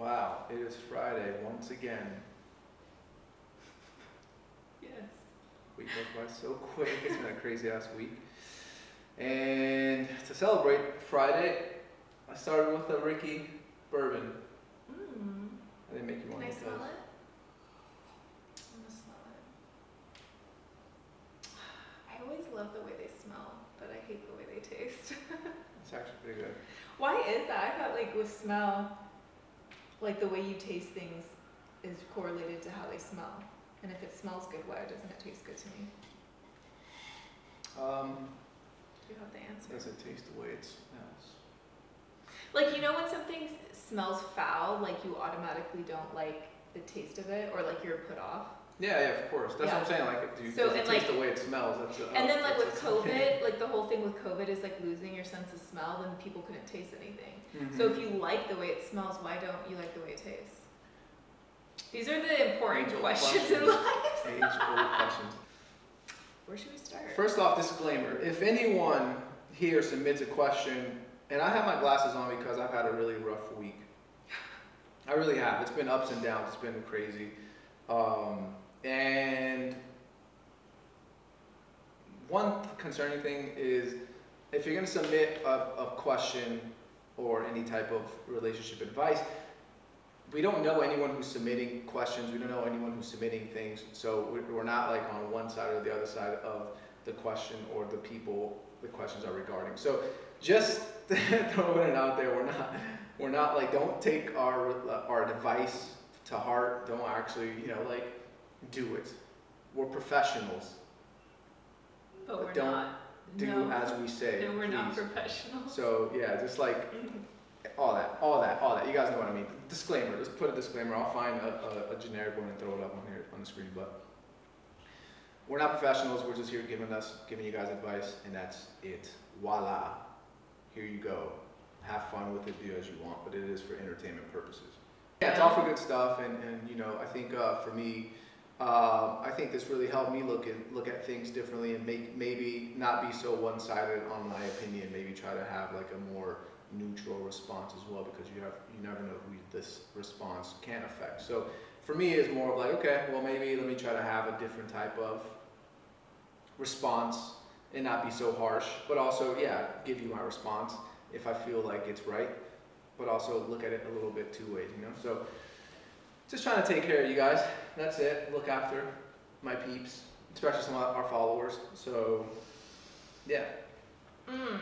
Wow, it is Friday once again. Yes. Week goes by so quick. It's been a crazy ass week. And to celebrate Friday, I started with a Ricky bourbon. I didn't make you Can one I because smell it? I'm gonna smell it. I always love the way they smell, but I hate the way they taste. it's actually pretty good. Why is that? I thought like with smell, like the way you taste things is correlated to how they smell. And if it smells good, why doesn't it taste good to me? Do you have the answer? Does it taste the way it smells? Like, you know when something smells foul, like you automatically don't like the taste of it, or like you're put off? Yeah, of course. That's what I'm saying. Like, does it taste the way it smells? That's and then like with COVID, like the whole thing with COVID is like losing your sense of smell, then people couldn't taste anything. So if you like the way it smells, why don't you like the way it tastes? These are the important questions in life. Age-old questions. Where should we start? First off, disclaimer. If anyone here submits a question, and I have my glasses on because I've had a really rough week. I really have. It's been ups and downs. It's been crazy. And one concerning thing is if you're going to submit a question or any type of relationship advice, we don't know anyone who's submitting questions. We don't know anyone who's submitting things. So we're not like on one side or the other side of the question or the people the questions are regarding. So just throwing it out there, we're not like, don't take our advice to heart. Don't actually, like, do it. We're professionals. But we're don't not. do as we say. No, we're please. not professionals. So yeah, just like all that. You guys know what I mean. Disclaimer. Let's put a disclaimer. I'll find a generic one and throw it up on here on the screen. But we're not professionals. We're just here giving you guys advice, and that's it. Voila. Here you go. Have fun with it. Do as you want, but it is for entertainment purposes. Yeah, it's all for good stuff, and I think for me, I think this really helped me look at things differently and maybe not be so one-sided on my opinion. Maybe try to have like a more neutral response as well, because you never know who this response can affect. So for me, it's more of like, okay, well maybe let me try to have a different type of response and not be so harsh, but also give you my response if I feel like it's right, but also look at it a little bit two ways, So just trying to take care of you guys. That's it. Look after my peeps, especially some of our followers. So yeah.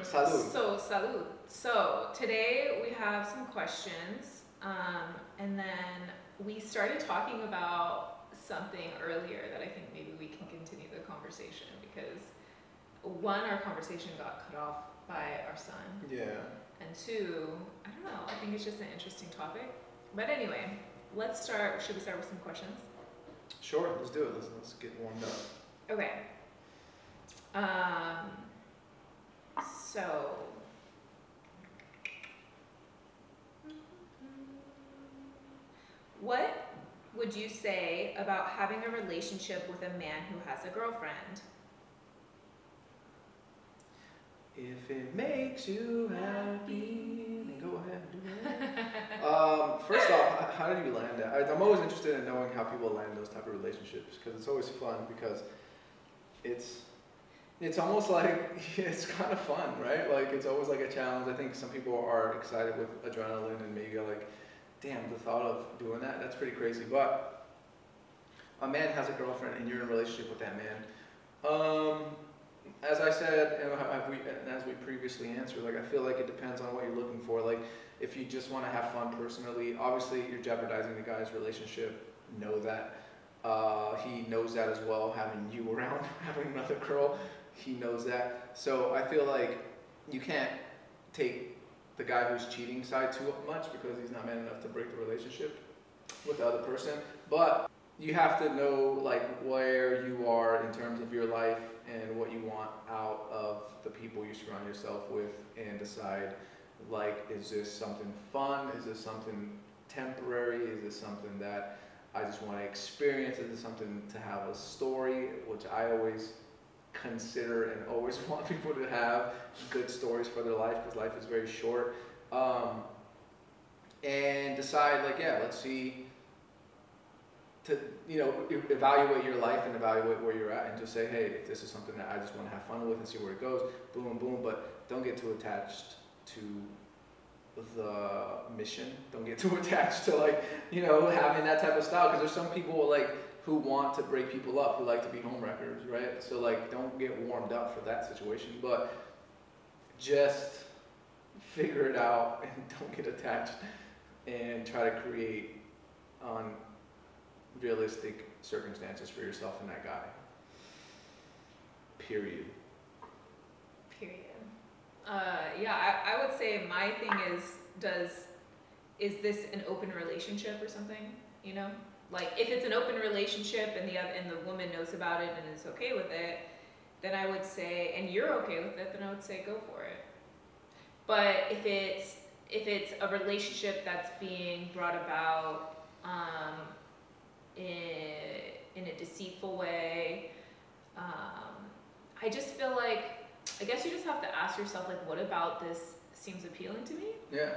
Salud. So salud. So today we have some questions, and then we started talking about something earlier that I think maybe we can continue the conversation, because one, our conversation got cut off by our son. Yeah. And two, I don't know, I think it's just an interesting topic. But anyway, let's start. Should we start with some questions? Sure, let's do it. Let's get warmed up. Okay. So what would you say about having a relationship with a man who has a girlfriend? If it makes you happy, then go ahead and do it. First off, how did you land that? I'm always interested in knowing how people land those type of relationships, because it's always fun, because it's almost like, it's kind of fun, right? Like, it's always like a challenge. I think some people are excited with adrenaline and maybe are like, damn, the thought of doing that, that's pretty crazy. But a man has a girlfriend and you're in a relationship with that man. As I said, and as we previously answered, like, I feel like it depends on what you're looking for. Like, if you just want to have fun personally, obviously you're jeopardizing the guy's relationship. Know that. He knows that as well, having you around, having another girl. He knows that. So I feel like you can't take the guy who's cheating side too much, because he's not man enough to break the relationship with the other person. But you have to know like where you are in terms of your life and what you want out of the people you surround yourself with, and decide, like, is this something fun? Is this something temporary? Is this something that I just want to experience? Is this something to have a story, which I always consider and always want people to have good stories for their life, because life is very short. And decide like, yeah, let's see, to, you know, evaluate your life and evaluate where you're at and just say, hey, if this is something that I just want to have fun with and see where it goes, boom, boom, but don't get too attached to the mission. Don't get too attached to like, you know, having that type of style, because there's some people like who want to break people up, who like to be homewreckers, right? So like, don't get warmed up for that situation, but just figure it out and don't get attached and try to create on realistic circumstances for yourself and that guy. Period. Period. Yeah, I would say my thing is this an open relationship or something? You know, like if it's an open relationship and the woman knows about it and is okay with it, then I would say, and you're okay with it, then I would say go for it. But if it's a relationship that's being brought about in a deceitful way, I just feel like, I guess you just have to ask yourself, like, what about this seems appealing to me? Yeah.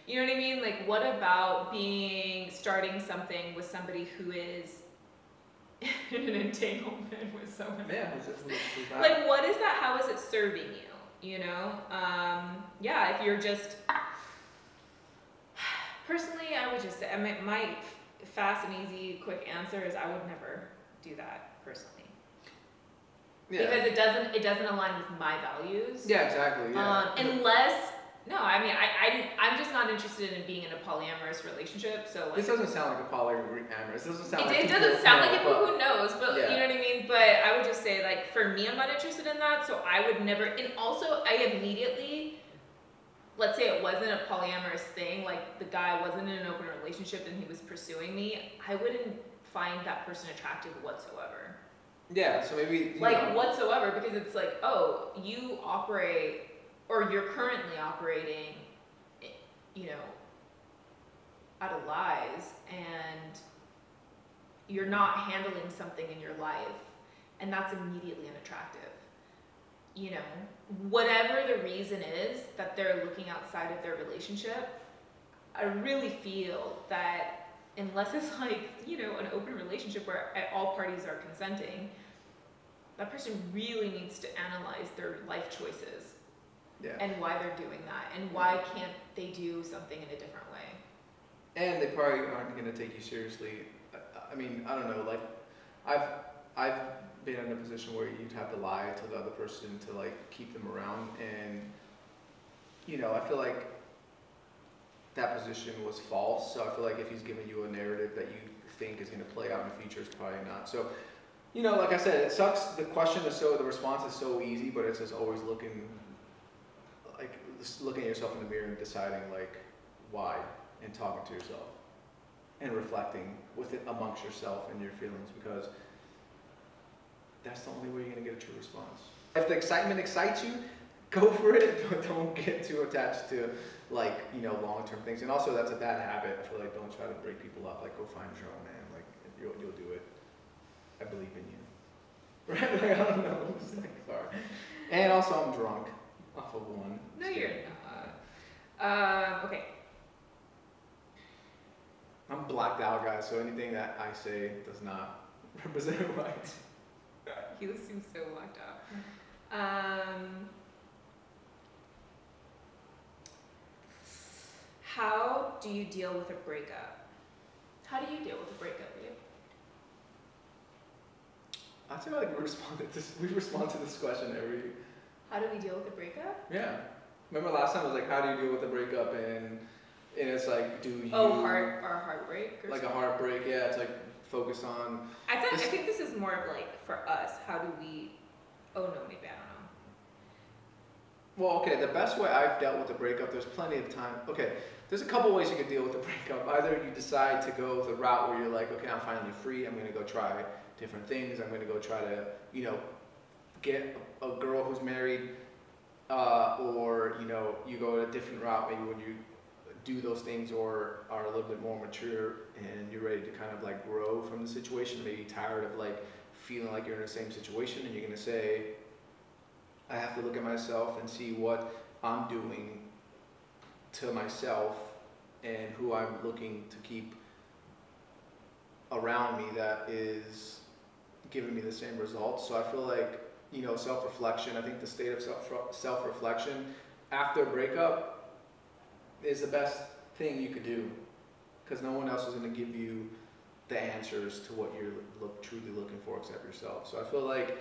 You know what I mean? Like, what about starting something with somebody who is in an entanglement with someone else? Yeah. Like, what is that? How is it serving you? You know? Yeah, if you're just, personally, I would just say, I mean, my fast and easy, quick answer is I would never do that personally. Yeah. Because it doesn't align with my values. Yeah, exactly. Yeah. I'm just not interested in being in a polyamorous relationship. So like, this doesn't sound like a polyamorous. It doesn't sound like it doesn't sound like it, but who knows? But yeah. you know what I mean. But I would just say, like, for me, I'm not interested in that. So I would never. And also, I immediately, let's say it wasn't a polyamorous thing, like the guy wasn't in an open relationship and he was pursuing me, I wouldn't find that person attractive whatsoever. Yeah, so maybe whatsoever, because it's like, oh, you operate, or you're currently operating, you know, out of lies, and you're not handling something in your life, and that's immediately unattractive. You know, whatever the reason is that they're looking outside of their relationship, I really feel that unless it's like, you know, an open relationship where all parties are consenting, that person really needs to analyze their life choices. Yeah. And why they're doing that, and why can't they do something in a different way. And they probably aren't going to take you seriously. I mean, I don't know, like, I've been in a position where you'd have to lie to the other person to like keep them around, and you know, I feel like that position was false. So I feel like if he's giving you a narrative that you think is going to play out in the future, it's probably not. So, you know, like I said, it sucks. The response is so easy, but it's just always looking at yourself in the mirror and deciding like why, and talking to yourself and reflecting with it amongst yourself and your feelings, because that's the only way you're going to get a true response. If the excitement excites you, go for it, but don't get too attached to like, you know, long-term things. And also, that's a bad habit. I feel like don't try to break people up. Like, go find your own man. Like, you'll do it. I believe in you. Right? Like, I don't know. It's like, sorry. And also, I'm drunk off of one. No, you're not. Okay. I'm blacked out, guys. So anything that I say does not represent right. You seem so blacked out. How do you deal with a breakup? How do you deal with a breakup, Leo? I feel like we respond to this question every. How do we deal with a breakup? Yeah. Remember last time it was like, how do you deal with a breakup, and it's like, do you? Oh, heartbreak. Or like something? a heartbreak, yeah. It's like focus on. I think this is more of like for us. How do we? Oh no, maybe I don't know. Well, okay. The best way I've dealt with a breakup, there's plenty of time. Okay, there's a couple ways you can deal with a breakup. Either you decide to go the route where you're like, okay, I'm finally free. I'm gonna go try different things. I'm gonna go try to, you know, get a girl who's married, or you know, you go a different route. Maybe when you do those things or are a little bit more mature and you're ready to kind of like grow from the situation, maybe tired of like feeling like you're in the same situation, and you're gonna say, I have to look at myself and see what I'm doing to myself and who I'm looking to keep around me that is giving me the same results. So I feel like, you know, self-reflection, I think the state of self-reflection after a breakup is the best thing you could do, because no one else is going to give you the answers to what you're truly looking for except yourself. So I feel like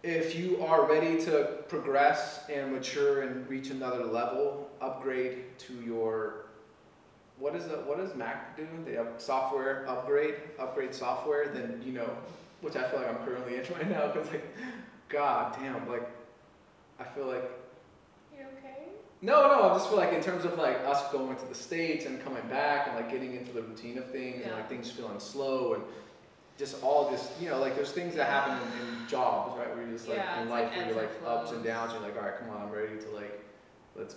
if you are ready to progress and mature and reach another level, upgrade to your, what does Mac do? They have software upgrade software, then, you know, which I feel like I'm currently in right now, because like, god damn, like, I feel like, You okay? no, I just feel like in terms of like us going to the States and coming back and like getting into the routine of things and like things feeling slow and just all this, you know, like there's things that happen in jobs, right, where you're just like in life where you're like ups and downs, you're like, all right, come on, I'm ready to like, let's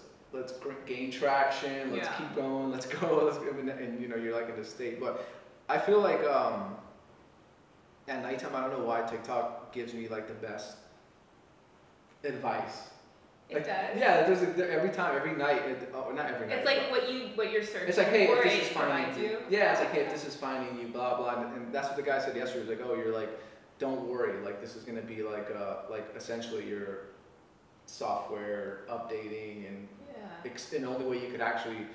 gain traction, let's keep going, let's go, and you know, you're like in this state. But I feel like at nighttime, I don't know why TikTok gives me like the best advice. It does? Yeah, every time, every night, not every night. It's like what you're searching for. It's like, hey, if this is finding finding you. Yeah, it's like, hey, if this is finding you, blah, blah. And that's what the guy said yesterday. He was like, oh, you're like, don't worry. Like, this is going to be like essentially your software updating. And the only way you could actually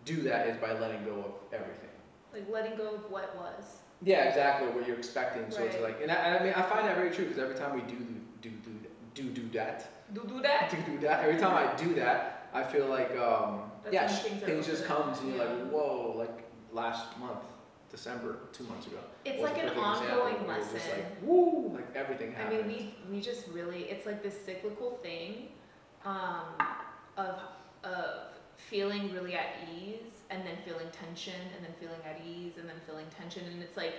do that is by letting go of everything. Like letting go of what was. Yeah, exactly, what you're expecting. So it's like, and I mean, I find that very true, because every time we do that, every time I do that, I feel like, things just comes and you're like, whoa, like last month, December, 2 months ago. It's like an ongoing lesson. Just like, woo, like everything happens. I mean, we just really, it's like this cyclical thing of feeling really at ease, and then feeling tension, and then feeling at ease, and then feeling tension, and it's like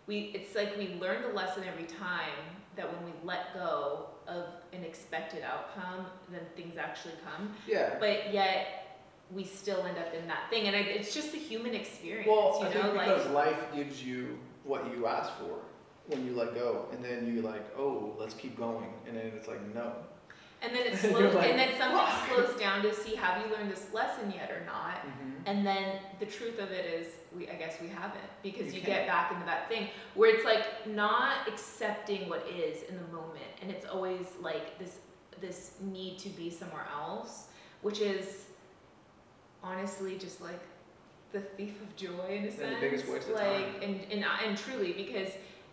we learn the lesson every time, that when we let go of an expected outcome, then things actually come. Yeah. But yet we still end up in that thing, and it's just the human experience. Well, I think because life gives you what you ask for when you let go, and then you like, oh, let's keep going, and then it's like, no. And then it slows, and then something slows down to see, have you learned this lesson yet or not? Mm-hmm. And then the truth of it is, I guess we haven't, because you get back into that thing where it's like not accepting what is in the moment, and it's always like this need to be somewhere else, which is honestly just like the thief of joy in a sense. The biggest waste of time. And truly, because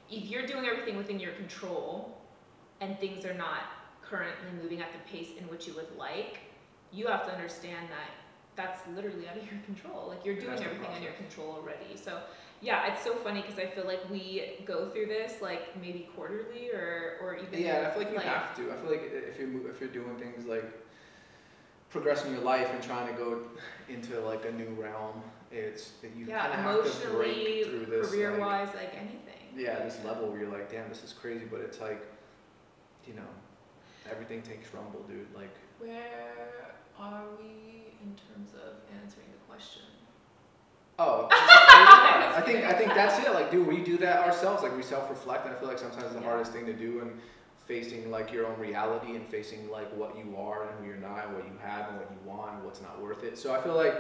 if you're doing everything within your control, and things are not currently moving at the pace in which you would like, you have to understand that that's literally out of your control. Like, you're doing everything in your control already. So yeah, it's so funny, because I feel like we go through this like maybe quarterly or even I feel like you have to. I feel like if you're doing things like progressing your life and trying to go into like a new realm, you kind of have to break through this, career-wise, like anything. Yeah, this level where you're like, damn, this is crazy, but it's like, you know, everything takes rumble, dude. Like, where are we in terms of answering the question? Oh, I think that's it. Like, dude, we do that ourselves. Like, we self-reflect, and I feel like sometimes the hardest thing to do, and facing like your own reality, and facing like what you are and who you're not, and what you have and what you want and what's not worth it. So I feel like,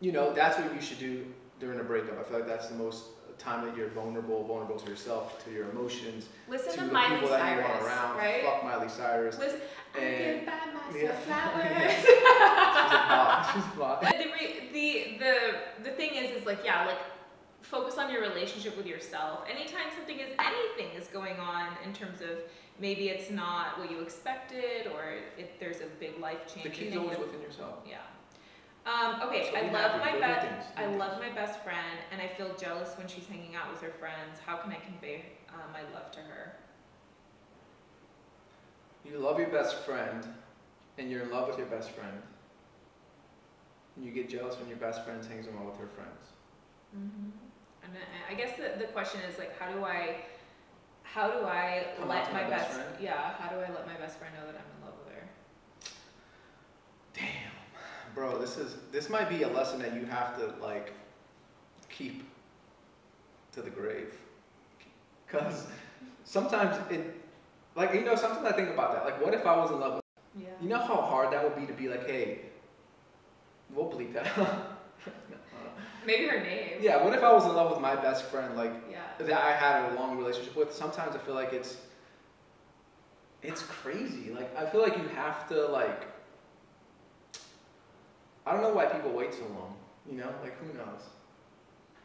you know, that's what you should do during a breakup. I feel like that's the most time that you're vulnerable to yourself, to your emotions, listen to to the Miley people that you Cyrus, want around. right? Fuck Miley Cyrus. Listen, I can buy myself flowers. She's a bot. The thing is like, like, focus on your relationship with yourself. Anytime anything is going on in terms of maybe it's not what you expected, or if there's a big life change. The key's always within yourself. Yeah. Okay, I love my best friend, and I feel jealous when she's hanging out with her friends. How can I convey my love to her? You love your best friend, and you're in love with your best friend. And you get jealous when your best friend hangs around with her friends. Mm-hmm. And I guess the question is like, how do I let my best friend? Yeah, how do I let my best friend know that I'm in love with her? Damn, bro, this might be a lesson that you have to like keep to the grave, because sometimes sometimes I think about that. Like, what if I was in love with? Yeah. You know how hard that would be to be like, hey, we'll bleep that. Maybe her name. Yeah, what if I was in love with my best friend, like, Yeah. that I had a long relationship with? Sometimes I feel like it's crazy. Like, I feel like you have to, like, I don't know why people wait so long, you know? Like, who knows?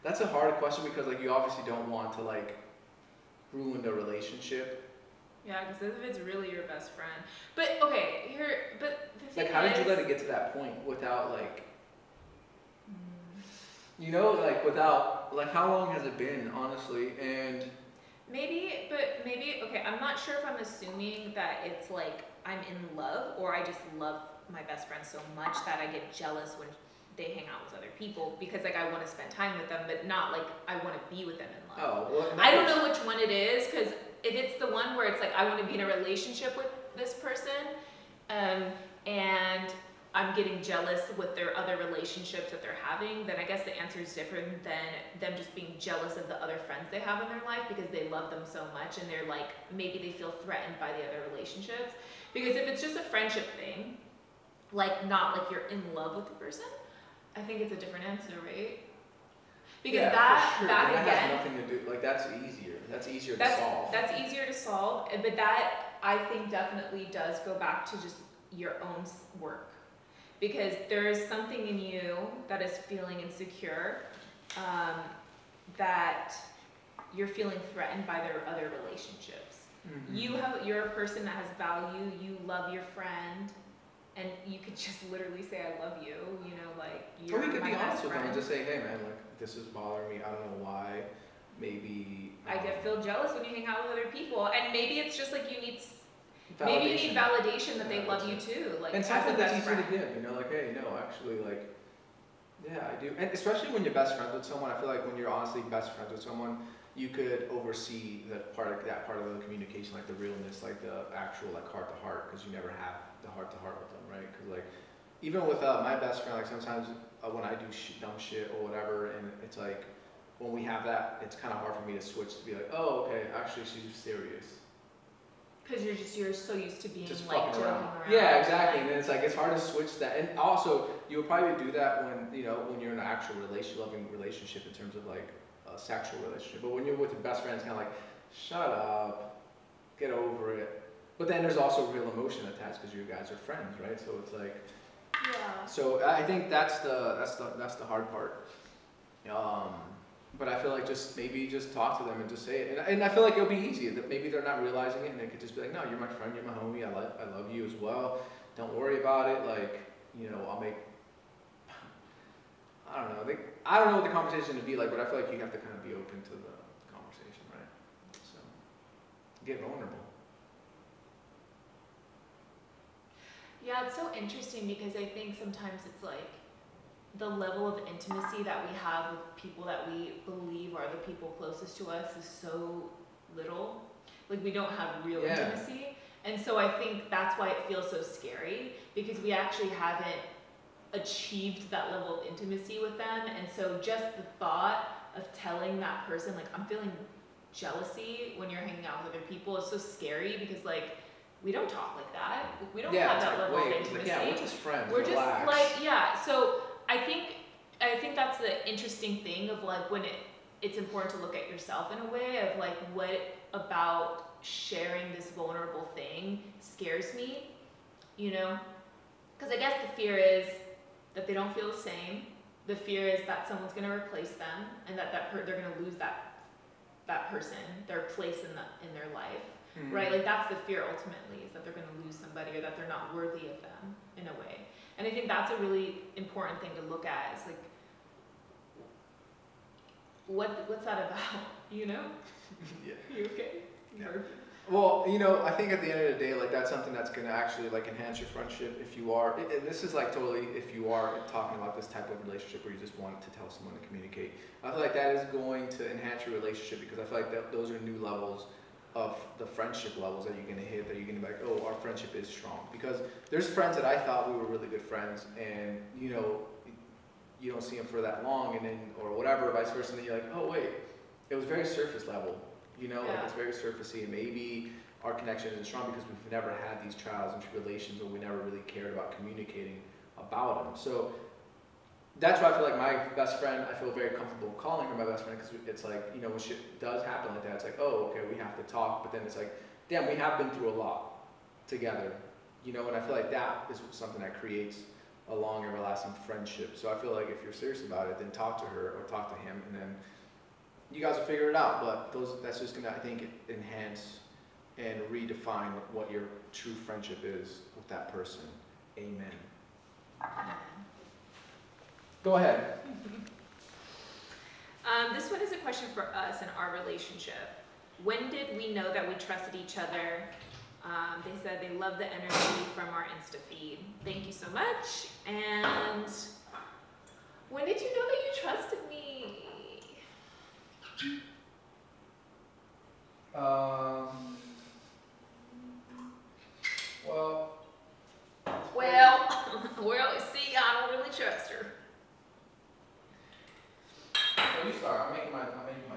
That's a hard question because, like, you obviously don't want to, like, ruin the relationship. Yeah, because if it's really your best friend. But, okay, but the thing Like, how did you is- let it get to that point without, like, Mm. you know, like, without, like, how long has it been, honestly? And Maybe, okay, I'm not sure if I'm assuming that it's like I'm in love or I just love my best friend so much that I get jealous when they hang out with other people because like I want to spend time with them, but not like I want to be with them in love. oh, well, I don't know which one it is because if it's the one where it's like I want to be in a relationship with this person, and I'm getting jealous with their other relationships that they're having, then I guess the answer is different than them just being jealous of the other friends they have in their life because they love them so much and they're like, maybe they feel threatened by the other relationships. Because if it's just a friendship thing, like not like you're in love with the person, I think it's a different answer, right? Because yeah, that, for sure. that That again, has nothing to do, like, that's easier. That's easier to that's, solve. that's easier to solve, but that I think definitely does go back to just your own work. Because there is something in you that is feeling insecure, that you're feeling threatened by their other relationships. Mhm. You're a person that has value, you love your friend, and you could just literally say, I love you, you know, like, Or you're we could my be best honest with them friend. and just say, hey man, like, this is bothering me, I don't know why, maybe. I feel jealous when you hang out with other people, and maybe it's just like you need validation that they love you too, like and as a something that's best easy friend. to give, you know, like, hey, no, actually, like, yeah, I do. And especially when you're best friends with someone, I feel like when you're honestly best friends with someone, you could oversee that part of the communication, like the realness, like the actual, like, heart to heart, because you never have the heart to heart with them, right? Because, like, even with my best friend, like, sometimes when I do dumb shit or whatever, and it's like, when we have that, it's kind of hard for me to switch to be like, oh, okay, actually, she's serious. Because you're so used to being Just like fucking joking around. around. Yeah, exactly. And then it's like it's hard to switch that. And also, you would probably do that when when you're in an actual loving relationship in terms of like a sexual relationship. But when you're with your best friend, it's kind of like, shut up, get over it. But then there's also real emotion attached because you guys are friends, right? So it's like, Yeah. so I think that's the hard part. But I feel like maybe just talk to them and just say it, and I feel like it'll be easy. That maybe they're not realizing it, and they could just be like, "No, you're my friend, you're my homie. I love you as well. Don't worry about it. Like, I'll make." I don't know. I don't know what the conversation would be like, but I feel like you have to kind of be open to the conversation, right? So, get vulnerable. Yeah, it's so interesting because I think sometimes it's like the level of intimacy that we have with people that we believe are the people closest to us is so little. Like we don't have real Yeah. intimacy. And so I think that's why it feels so scary because we actually haven't achieved that level of intimacy with them. And so just the thought of telling that person, like, I'm feeling jealousy when you're hanging out with other people is so scary because, like, we don't talk like that. We don't have it's that like, level of wait, intimacy. yeah, we're just friends. We're Relax. just like, yeah. So I think that's the interesting thing of like when it's important to look at yourself in a way of like what about sharing this vulnerable thing scares me, because I guess the fear is that they don't feel the same. The fear is that someone's going to replace them and that they're going to lose that person, their place in their life. Mhm. Right? Like that's the fear ultimately, is that they're going to lose somebody or that they're not worthy of them in a way. And I think that's a really important thing to look at is like, what's that about? Yeah. You okay? Yeah. Well, I think at the end of the day, like that's something that's gonna actually like enhance your friendship if you are. And this is like totally if you are talking about this type of relationship where you just want to tell someone to communicate. I feel like that is going to enhance your relationship because I feel like those are new levels of the friendship levels that you're gonna hit. That you're gonna be like, oh, our friendship is strong. Because there's friends that I thought we were really good friends, and you don't see them for that long, and then or whatever, vice versa. And then you're like, oh wait, it was very surface level. Like it's very surfacey, and maybe our connection isn't strong because we've never had these trials and tribulations, or we never really cared about communicating about them. So that's why I feel like my best friend, I feel very comfortable calling her my best friend, because it's like, you know, when shit does happen like that, it's like, oh, okay, we have to talk, but then it's like, damn, we have been through a lot together, you know, and I feel like that is something that creates a long, everlasting friendship. So I feel like if you're serious about it, then talk to her or talk to him, and then you guys will figure it out. But that's just gonna, I think, enhance and redefine what your true friendship is with that person. Amen. Go ahead. This one is a question for us in our relationship. When did we know that we trusted each other? They said they love the energy from our Insta feed. Thank you so much. And when did you know that you trusted me? Well, see, I don't really trust her. Well, you start. I'm making my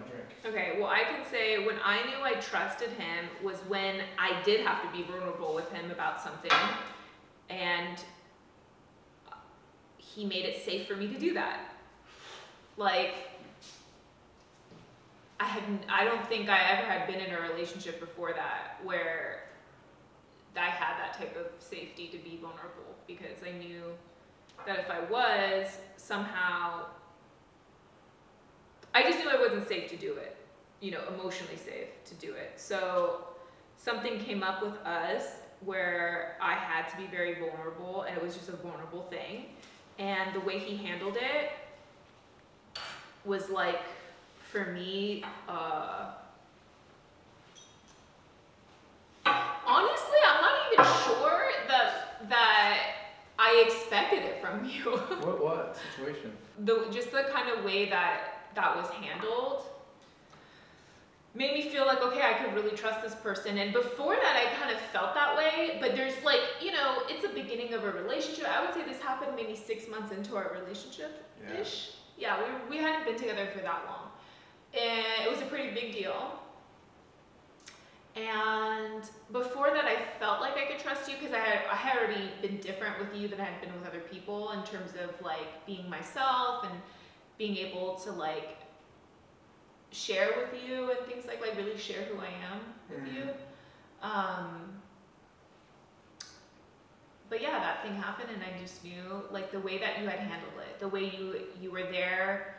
drink. Okay, well, I can say when I knew I trusted him was when I did have to be vulnerable with him about something, and he made it safe for me to do that. Like, I don't think I ever had been in a relationship before that where I had that type of safety to be vulnerable, because I knew that if I was, somehow, I just knew I wasn't safe to do it, you know, emotionally safe to do it. So something came up with us where I had to be very vulnerable, and it was just a vulnerable thing. And the way he handled it was like, for me, honestly, I'm not even sure that I expected it from you. What situation? Just the kind of way that was handled made me feel like, okay, I could really trust this person. And before that, I kind of felt that way, but there's like, you know, it's the beginning of a relationship. I would say this happened maybe 6 months into our relationship-ish. Yeah, we hadn't been together for that long. And it was a pretty big deal. And before that, I felt like I could trust you, because I had already been different with you than I had been with other people in terms of like being myself and being able to like share with you and things like really share who I am with you. But yeah, that thing happened, and I just knew like the way that you had handled it, the way you were there,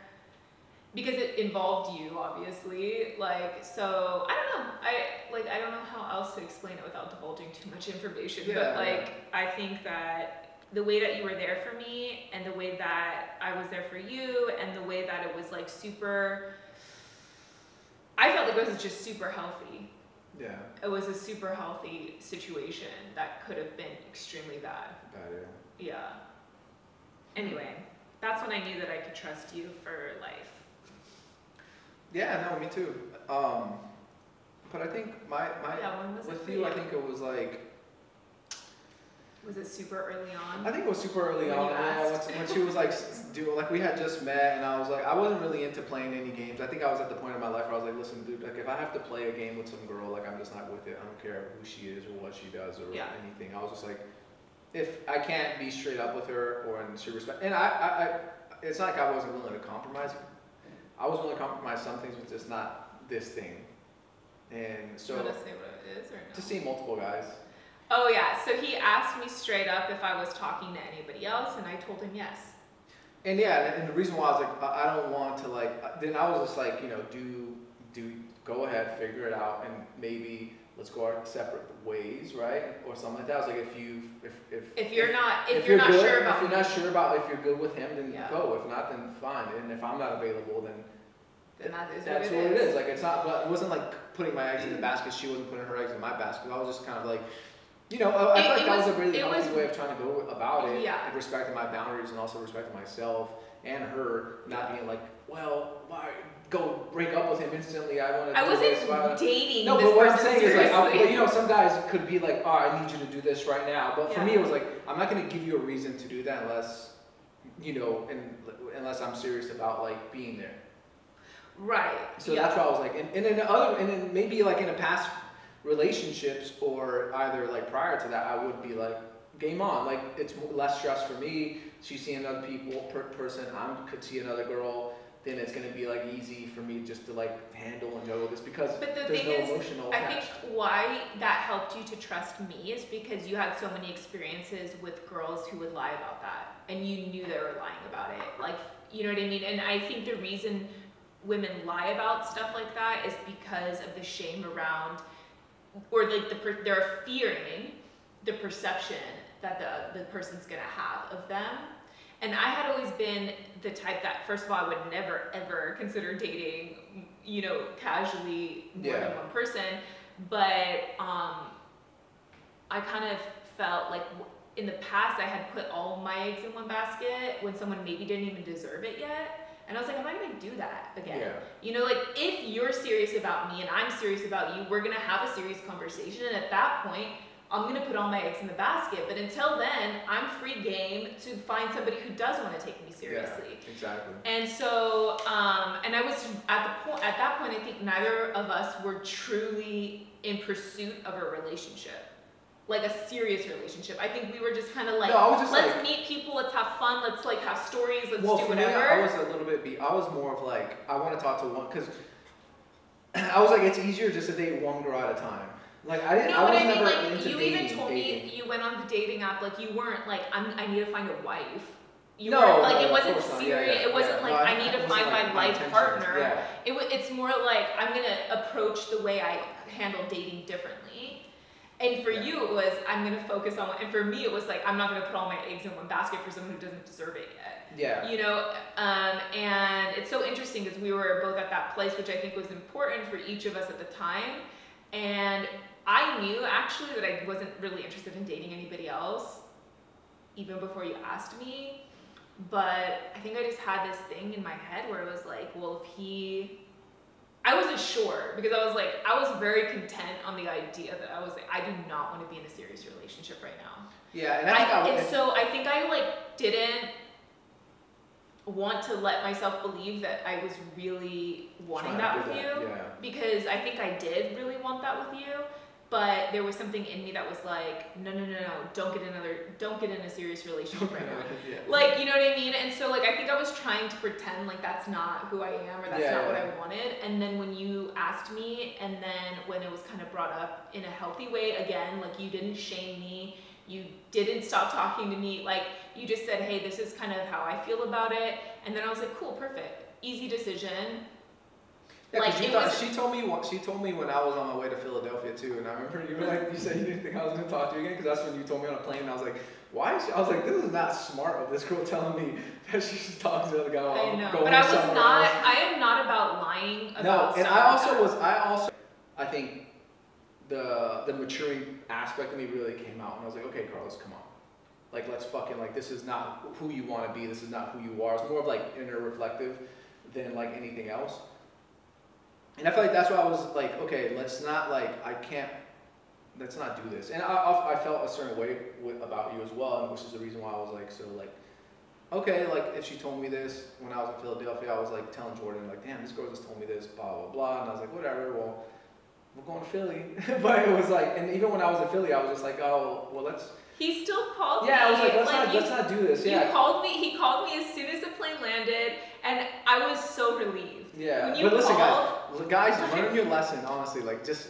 because it involved you, obviously. Like, so I don't know. I don't know how else to explain it without divulging too much information. Yeah, but like, I think that the way that you were there for me, and the way that I was there for you, and the way that it was like super, I felt like it was just super healthy. Yeah. It was a super healthy situation that could have been extremely bad. Yeah. Anyway, that's when I knew that I could trust you for life. Yeah, no, me too. But I think when was it with for you, I think it was like, was it super early on? I think it was super early on. Yeah, when she was like, we had just met, and I was like, I wasn't really into playing any games. I think I was at the point in my life where I was like, listen, dude, like if I have to play a game with some girl, like I'm just not with it. I don't care who she is or what she does or anything. I was just like, if I can't be straight up with her or in she respect, and I it's not like I wasn't willing to compromise. I was willing to compromise some things, but just not this thing. And so, you want to say what it is or no? To see multiple guys. Oh yeah, so he asked me straight up if I was talking to anybody else, and I told him yes. And yeah, and the reason why I was like, I don't want to like, then I was just like, you know, do go ahead, figure it out, and maybe let's go our separate ways, right? Or something like that. I was like, if you're not sure about if you're good with him, then go. If not, then fine. And if I'm not available, then that's what it is. Like, it's not, but it wasn't like putting my eggs in the basket. She wasn't putting her eggs in my basket. I was just kind of like, you know, I feel like that was a really healthy way of trying to go about it, and respecting my boundaries, and also respecting myself and her, not being like, well, why go break up with him instantly? I wasn't dating. No, but what I'm saying is like, but you know, some guys could be like, oh, I need you to do this right now. But for me, it was like, I'm not going to give you a reason to do that unless, you know, unless I'm serious about like being there. Right. So that's why I was like, and then maybe like in a past relationships or either like prior to that, I would be like, game on. Like it's less stress for me. She's seeing another person. Could see another girl. Then it's gonna be like easy for me just to like handle and juggle this because there's no emotional I attached. think why that helped you to trust me is because you had so many experiences with girls who would lie about that, and you knew they were lying about it. Like, you know what I mean? And I think the reason women lie about stuff like that is because of the shame around, or like they're fearing the perception that the person's gonna have of them. And I had always been the type that, first of all, I would never ever consider dating, you know, casually more than one person. But I kind of felt like in the past I had put all my eggs in one basket when someone maybe didn't even deserve it yet. And I was like, I'm not gonna do that again. Yeah. You know, like if you're serious about me and I'm serious about you, we're gonna have a serious conversation. And at that point, I'm gonna put all my eggs in the basket, but until then, I'm free game to find somebody who does want to take me seriously. Yeah, exactly. And so, and I was at that point, I think neither of us were truly in pursuit of a relationship, like a serious relationship. I think we were just kind of like, let's meet people, let's have fun, let's like have stories, let's do whatever. Me, I was a little bit. I was more of like, I want to talk to one because I was like, it's easier just to date one girl at a time. Like I didn't. No, but I mean, like into you dating, even told me you went on the dating app. Like you weren't like I need to find a wife. You no, weren't like no, it wasn't serious. Yeah, it wasn't like I need to find my life partner. Yeah. It's more like I'm gonna approach the way I handle dating differently. And for you, it was I'm gonna focus on. And for me, it was like I'm not gonna put all my eggs in one basket for someone who doesn't deserve it yet. Yeah. You know, and it's so interesting because we were both at that place, which I think was important for each of us at the time, and I knew actually that I wasn't really interested in dating anybody else, even before you asked me. But I think I just had this thing in my head where it was like, well, I wasn't sure because I was very content on the idea that I was like, I do not want to be in a serious relationship right now. Yeah, and so I think I like didn't want to let myself believe that I was really wanting that with you, because I think I did really want that with you. But there was something in me that was like, no, don't get in a serious relationship right now. Yeah. Like, you know what I mean? And so like, I think I was trying to pretend like that's not who I am or that's not what I wanted. And then when you asked me, and then when it was kind of brought up in a healthy way again, like you didn't shame me, you didn't stop talking to me, like you just said, hey, this is kind of how I feel about it. And then I was like, cool, perfect, easy decision. Yeah, like she told me when I was on my way to Philadelphia too, and I remember you were like, you said you didn't think I was going to talk to you again, because that's when you told me on a plane, and I was like, why is she? I was like, this is not smart of this girl telling me that she should talk to the other guy. I know, but I am not about lying about. No, and I think the maturing aspect of me really came out, and I was like, okay, Carlos, come on. Like, let's fucking, like, this is not who you want to be, this is not who you are. It's more of like inner reflective than like anything else. And I feel like that's why I was like, okay, let's not do this. And I felt a certain way about you as well, and which is the reason why I was like, so like, okay, like if she told me this when I was in Philadelphia, I was like telling Jordan, like, damn, this girl just told me this, blah, blah, blah. And I was like, whatever, well, we're going to Philly. But it was like, and even when I was in Philly, I was just like, oh, well, let's. He still called me. Yeah, I was like, let's not do this. Yeah. He called me as soon as the plane landed, and I was so relieved. Yeah, but listen, guys, learn your lesson, honestly. Like, just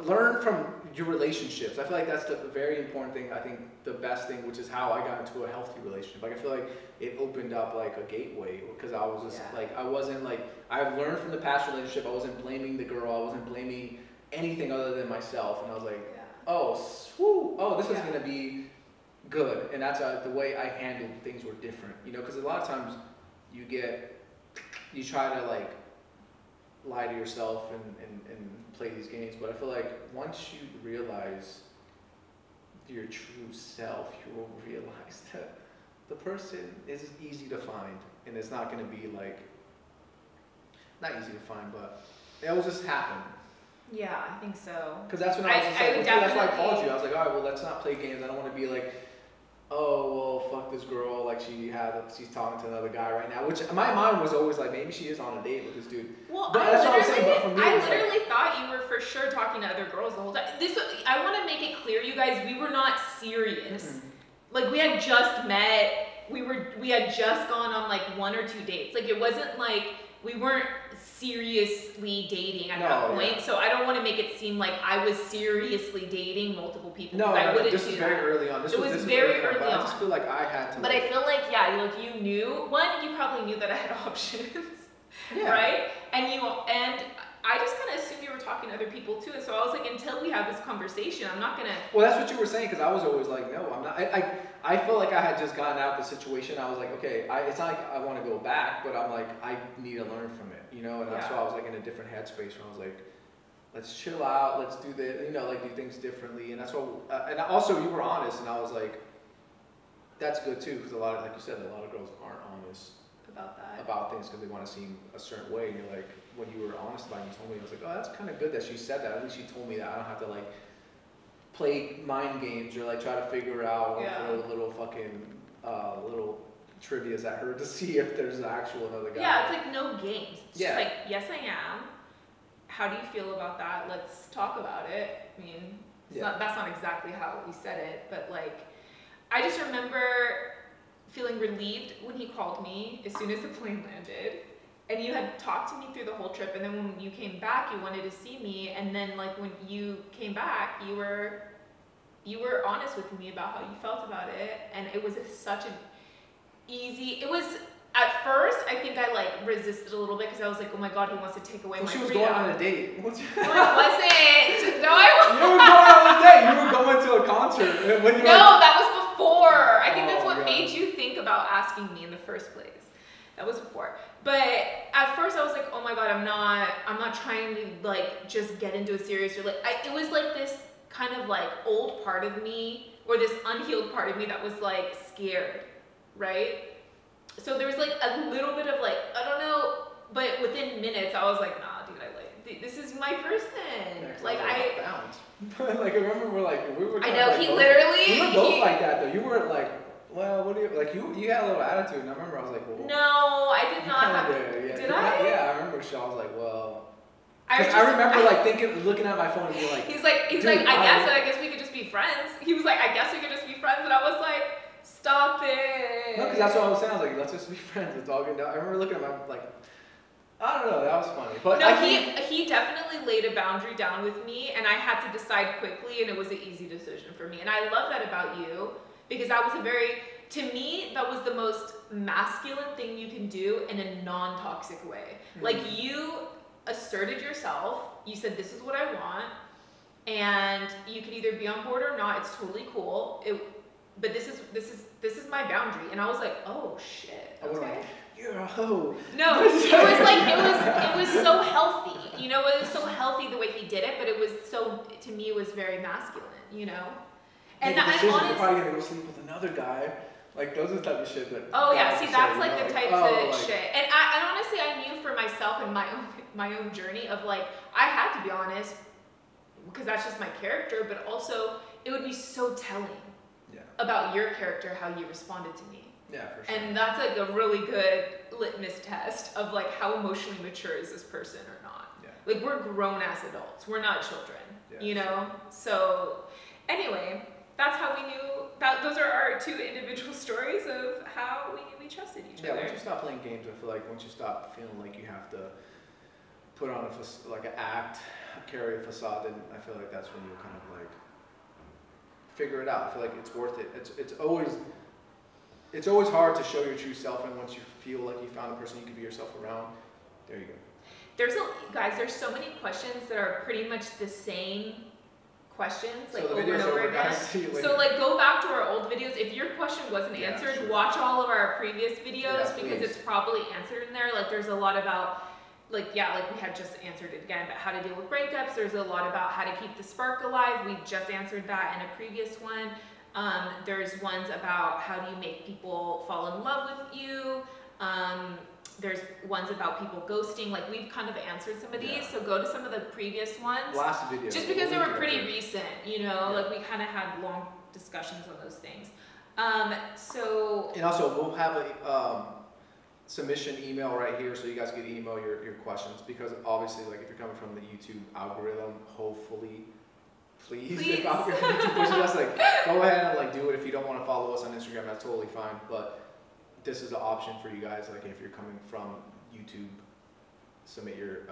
learn from your relationships. I feel like that's the very important thing. I think the best thing, which is how I got into a healthy relationship. Like, I feel like it opened up like a gateway, because I was just like, I wasn't like, I've learned from the past relationship. I wasn't blaming the girl. I wasn't blaming anything other than myself. And I was like, this is gonna be good. And that's the way I handled things were different, you know, because a lot of times you try to like lie to yourself and play these games, but I feel like once you realize your true self, you will realize that the person is easy to find, and it's not going to be like, not easy to find, but it will just happen. Yeah, I think so. Because that's when I was just like, that's why I called you. I was like, all right, well, let's not play games. I don't want to be like, oh, well, fuck this girl, like she's talking to another guy right now, which in my mind was always like, maybe she is on a date with this dude. Well, But I that's what I'm saying, but for me, I it's like- literally thought you were for sure talking to other girls the whole time. I want to make it clear, you guys, we were not serious. Like, we had just met, we had just gone on like 1 or 2 dates. Like, it wasn't like we weren't seriously dating at that point. Yeah. So I don't want to make it seem like I was seriously dating multiple people. No, I wouldn't this do is that. very early on. This was very early early on. I on. just feel like I had to. But I feel like, yeah, like you knew, you probably knew that I had options, right? And I just kind of assumed you were talking to other people too. So I was like, until we have this conversation, I'm not gonna. Well, that's what you were saying, because I was always like, no, I'm not. I felt like I had just gotten out of the situation. I was like, okay, it's not like I want to go back, but I'm like, I need to learn from it, you know. And that's why I was like in a different headspace where I was like, let's chill out, let's do this, you know, like do things differently. And that's what. And also, you were honest, and I was like, that's good too, because like you said, a lot of girls aren't honest about things because they want to seem a certain way. And you're like, when you were honest about it, you told me, I was like, oh, that's kind of good that she said that. At least she told me that. I don't have to like play mind games or like try to figure out little fucking little trivias at her to see if there's an actual another guy. Yeah, it's like no games. It's just like, yes, I am. How do you feel about that? Let's talk about it. I mean, that's not exactly how we said it, but like, I just remember feeling relieved when he called me as soon as the plane landed. And you had talked to me through the whole trip, and then when you came back, you wanted to see me, and then like when you came back, you were honest with me about how you felt about it, and it was such an easy. It was at first, I think I like resisted a little bit because I was like, oh my god, he wants to take away my freedom. She was going on a date. No, I wasn't. No, I wasn't. You were going on a date. You were going to a concert. When you that was before. I think that's what made you think about asking me in the first place. That was before. But at first I was like, oh my god, I'm not trying to like just get into a serious relationship. It was like this kind of like old part of me, or this unhealed part of me that was like scared, right? So there was like a little bit of like, I don't know, but within minutes I was like, nah, dude, this is my person. Like like I remember we were. I know, like, he literally. We were both like that though. You weren't like, well, what do you like? You had a little attitude, and I remember I was like, well. No, I did not have. Did I? Yeah, I remember. I was like, well. I remember like looking at my phone and being like. He's like, I guess we could just be friends. He was like, I guess we could just be friends, and I was like, stop it. No, because that's what I was saying. I was like, let's just be friends. It's all good. I remember looking at my like. I don't know, that was funny. But no, he definitely laid a boundary down with me, and I had to decide quickly, and it was an easy decision for me. And I love that about you, because that was to me, that was the most masculine thing you can do in a non-toxic way. Mm-hmm. Like, you asserted yourself, you said, this is what I want, and you can either be on board or not, it's totally cool. But this is my boundary. And I was like, oh shit, okay. You're a hoe. No, it was like, it was so healthy, you know, it was so healthy the way he did it, but it was so, to me, it was very masculine, you know? And the decision, you're probably gonna go sleep with another guy, like those are the type of shit that. Oh yeah, see, that's like the types of shit. And honestly, I knew for myself and my own journey of like, I had to be honest, because that's just my character, but also, it would be so telling about your character, how you responded to me. Yeah, for sure. And that's like a really good litmus test of like how emotionally mature is this person or not. Yeah. Like, we're grown ass adults. We're not children, you know? So anyway, that's how we knew that. Those are our 2 individual stories of how we knew we trusted each other. Yeah, once you stop playing games, I feel like once you stop feeling like you have to put on an act, carry a facade, then I feel like that's when you kind of like figure it out. I feel like it's worth it. It's always hard to show your true self, and once you feel like you found a person you can be yourself around, there you go. Guys, there's so many questions that are pretty much the same questions, like so over and over again. So like, go back to our old videos. If your question wasn't answered, watch all of our previous videos, because it's probably answered in there. Like, there's a lot about, like we had just answered it again, but how to deal with breakups. There's a lot about how to keep the spark alive. We just answered that in a previous one. There's ones about how do you make people fall in love with you. There's ones about people ghosting. Like, we've kind of answered some of these, so go to some of the previous ones. Last video. Just because they were pretty recent, you know, like we kind of had long discussions on those things. So And also, we'll have a submission email right here so you guys can email your questions, because obviously, like, if you're coming from the YouTube algorithm, hopefully, please. If YouTube pushes us, like, go ahead and like do it. If you don't want to follow us on Instagram, that's totally fine. But this is an option for you guys. Like, if you're coming from YouTube, submit your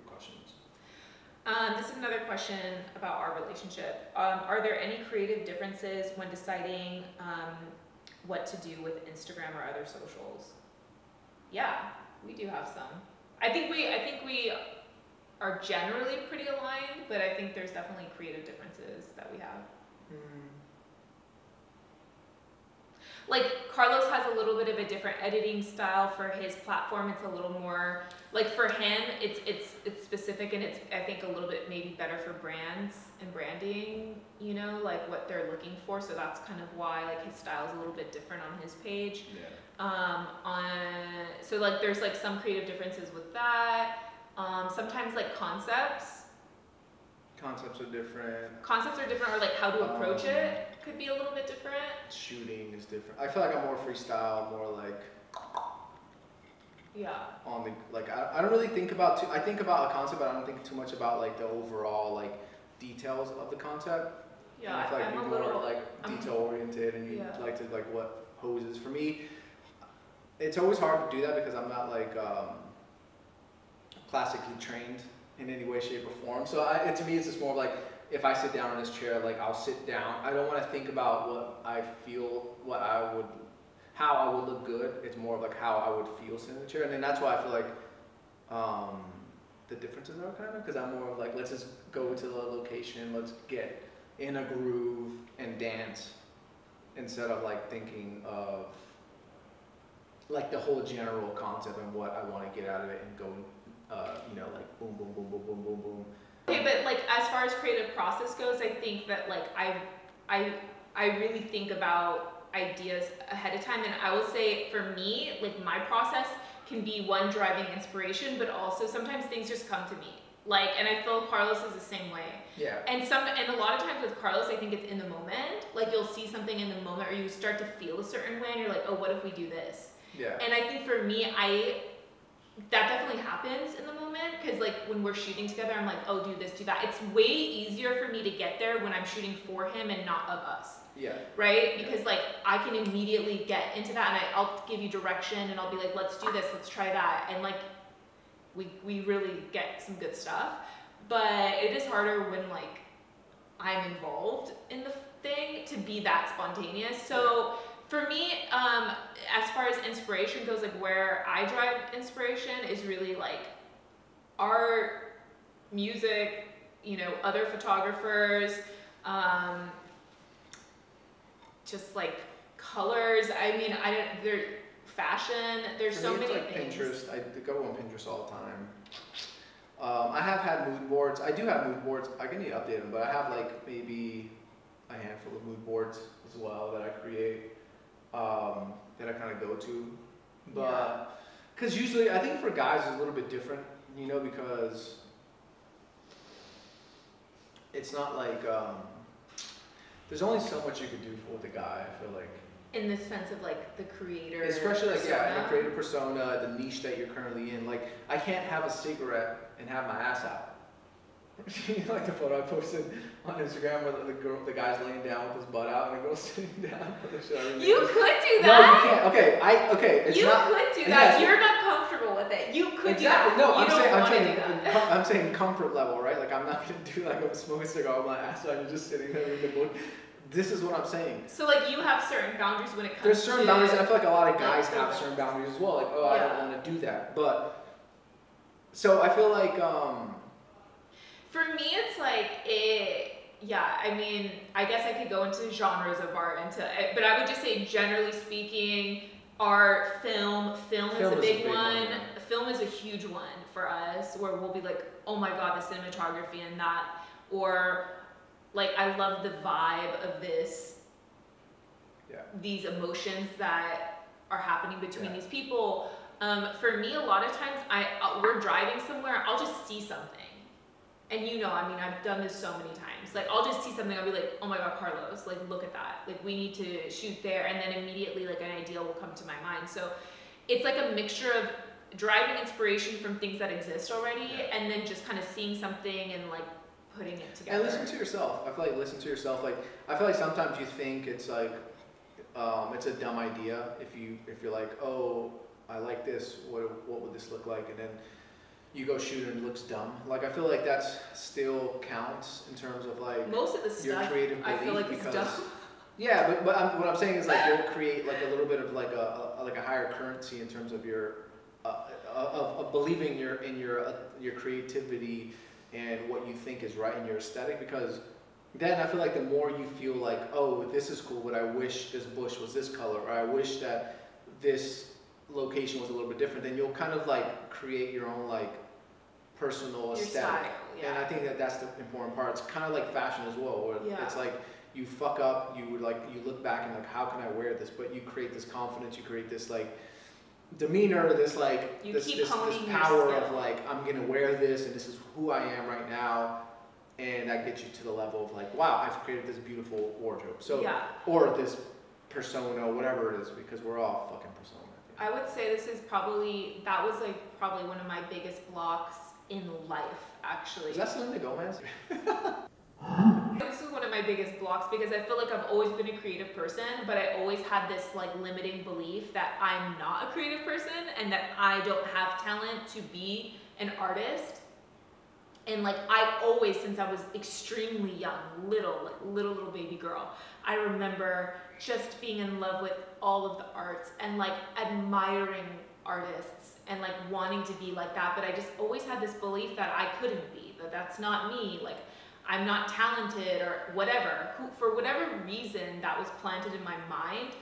questions. this is another question about our relationship. Are there any creative differences when deciding what to do with Instagram or other socials? Yeah, we do have some. I think we are generally pretty aligned, but I think there's definitely creative differences that we have. Like, Carlos has a little bit of a different editing style for his platform. It's a little more, like, for him, it's specific, and it's, I think, a little bit maybe better for brands and branding, you know, like what they're looking for. So that's kind of why, like, his style is a little bit different on his page. Yeah. So like, there's like some creative differences with that. Sometimes like concepts Concepts are different. Or like how to approach it could be a little bit different. Shooting is different. I feel like I'm more freestyle, more like Yeah. on the, like, I don't really think about I think about a concept, but I don't think too much about like the overall like details of the concept. Yeah, And I feel like I'm you're a more little like detail oriented, and you Yeah. like to like what poses. For me, it's always hard to do that because I'm not like classically trained in any way, shape, or form. So to me, it's just more like, if I sit down in this chair, like, I'll sit down. I don't want to think about what I feel, how I would look good. It's more of like how I would feel sitting in the chair. And then that's why I feel like the differences are kind of, because I'm more of like, let's just go to the location, let's get in a groove and dance, instead of like thinking of like the whole general concept and what I want to get out of it and go, you know, like boom, boom, boom, boom, boom, boom, boom. Okay, but like as far as creative process goes, I think that like I really think about ideas ahead of time, and I will say for me, like my process can be one driving inspiration, but also sometimes things just come to me. Like, and I feel Carlos is the same way. Yeah. And a lot of times with Carlos, I think it's in the moment. Like, you'll see something in the moment, or you start to feel a certain way, and you're like, oh, what if we do this? Yeah. And I think for me, that definitely happens in the moment, because like when we're shooting together, I'm like, oh, do this, do that. It's way easier for me to get there when I'm shooting for him and not of us. Yeah. Right? Because like I can immediately get into that, and I'll give you direction, and I'll be like, let's do this, let's try that, and like we really get some good stuff. But it is harder when like I'm involved in the thing to be that spontaneous. So for me, as far as inspiration goes, like where I drive inspiration is really like art, music, you know, other photographers, just like colors. I mean, fashion. There's so many like things. Pinterest. I go on Pinterest all the time. I have had mood boards. I do have mood boards. I can need to update them, but I have like maybe a handful of mood boards as well that I create, that I kind of go to. But because usually I think for guys it's a little bit different, you know, because it's not like there's only so much you could do with a guy. I feel like. In the sense of like the creator, especially like persona. in the creator persona, the niche that you're currently in. Like, I can't have a cigarette and have my ass out. You know, like the photo I posted on Instagram where the guy's laying down with his butt out and the girl's sitting down. You could do that. No, you can't. Okay. It's you not, could do yes, that. You're not comfortable with it. You could exactly. do that. No, You I'm saying comfort level, right? Like, I'm not gonna do like a smoking cigar with my ass out and just sitting there with the book. This is what I'm saying. So like you have certain boundaries when it comes to... There's certain boundaries, and I feel like a lot of guys have certain boundaries as well. Like, oh, I don't want to do that. But, so I feel like... For me, it's like, I mean, I guess I could go into genres of art, but I would just say, generally speaking, art, film is a big one. Film is a huge one for us, where we'll be like, oh my god, the cinematography and that, or... Like, I love the vibe of these emotions that are happening between these people. For me, a lot of times, we're driving somewhere, I'll just see something. and you know, I mean, I've done this so many times. Like, I'll just see something, I'll be like, oh my God, Carlos, like, look at that. Like, we need to shoot there. And then immediately, like, an idea will come to my mind. So it's like a mixture of driving inspiration from things that exist already, and then just kind of seeing something and, like, putting it together. And listen to yourself. I feel like listen to yourself. Like, I feel like sometimes you think it's like, it's a dumb idea if you're like, oh, I like this, what would this look like? And then you go shoot and it looks dumb. Like, I feel like that's still counts in terms of like most of the your stuff creative belief, I feel like because, it's dumb. Yeah, but what I'm saying is like you'll create like a little bit of like a higher currency in terms of your of believing in your creativity and what you think is right in your aesthetic, because then I feel like the more you feel like, oh, this is cool, but I wish this bush was this color, or I wish that this location was a little bit different, then you'll kind of like create your own like personal aesthetic. Style, yeah. And I think that that's the important part. It's kind of like fashion as well, where it's like you fuck up, you look back and like, how can I wear this? But you create this confidence, you create this like demeanor, this like this power of like, I'm gonna wear this and this is who I am right now, and that gets you to the level of like, wow, I've created this beautiful wardrobe. So or this persona, whatever it is, because we're all fucking persona. I would say this is probably one of my biggest blocks in life, actually. Is that Selena Gomez? This is one of my biggest blocks because I feel like I've always been a creative person, but I always had this like limiting belief that I'm not a creative person and that I don't have talent to be an artist. And like I always, since I was extremely young, little baby girl, I remember just being in love with all of the arts and like admiring artists and like wanting to be like that. But I just always had this belief that I couldn't be, that that's not me. Like I'm not talented or whatever. For whatever reason that was planted in my mind,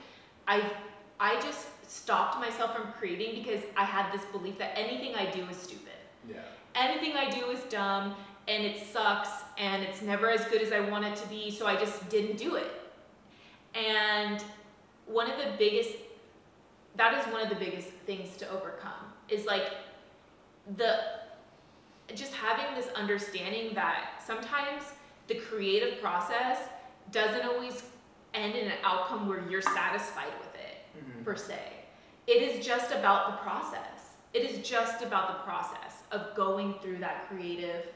I just stopped myself from creating because I had this belief that anything I do is stupid. Yeah. Anything I do is dumb and it sucks and it's never as good as I want it to be, so I just didn't do it. And that is one of the biggest things to overcome, is like just having this understanding that sometimes the creative process doesn't always end in an outcome where you're satisfied with it, per se. It is just about the process. It is just about the process of going through that creative,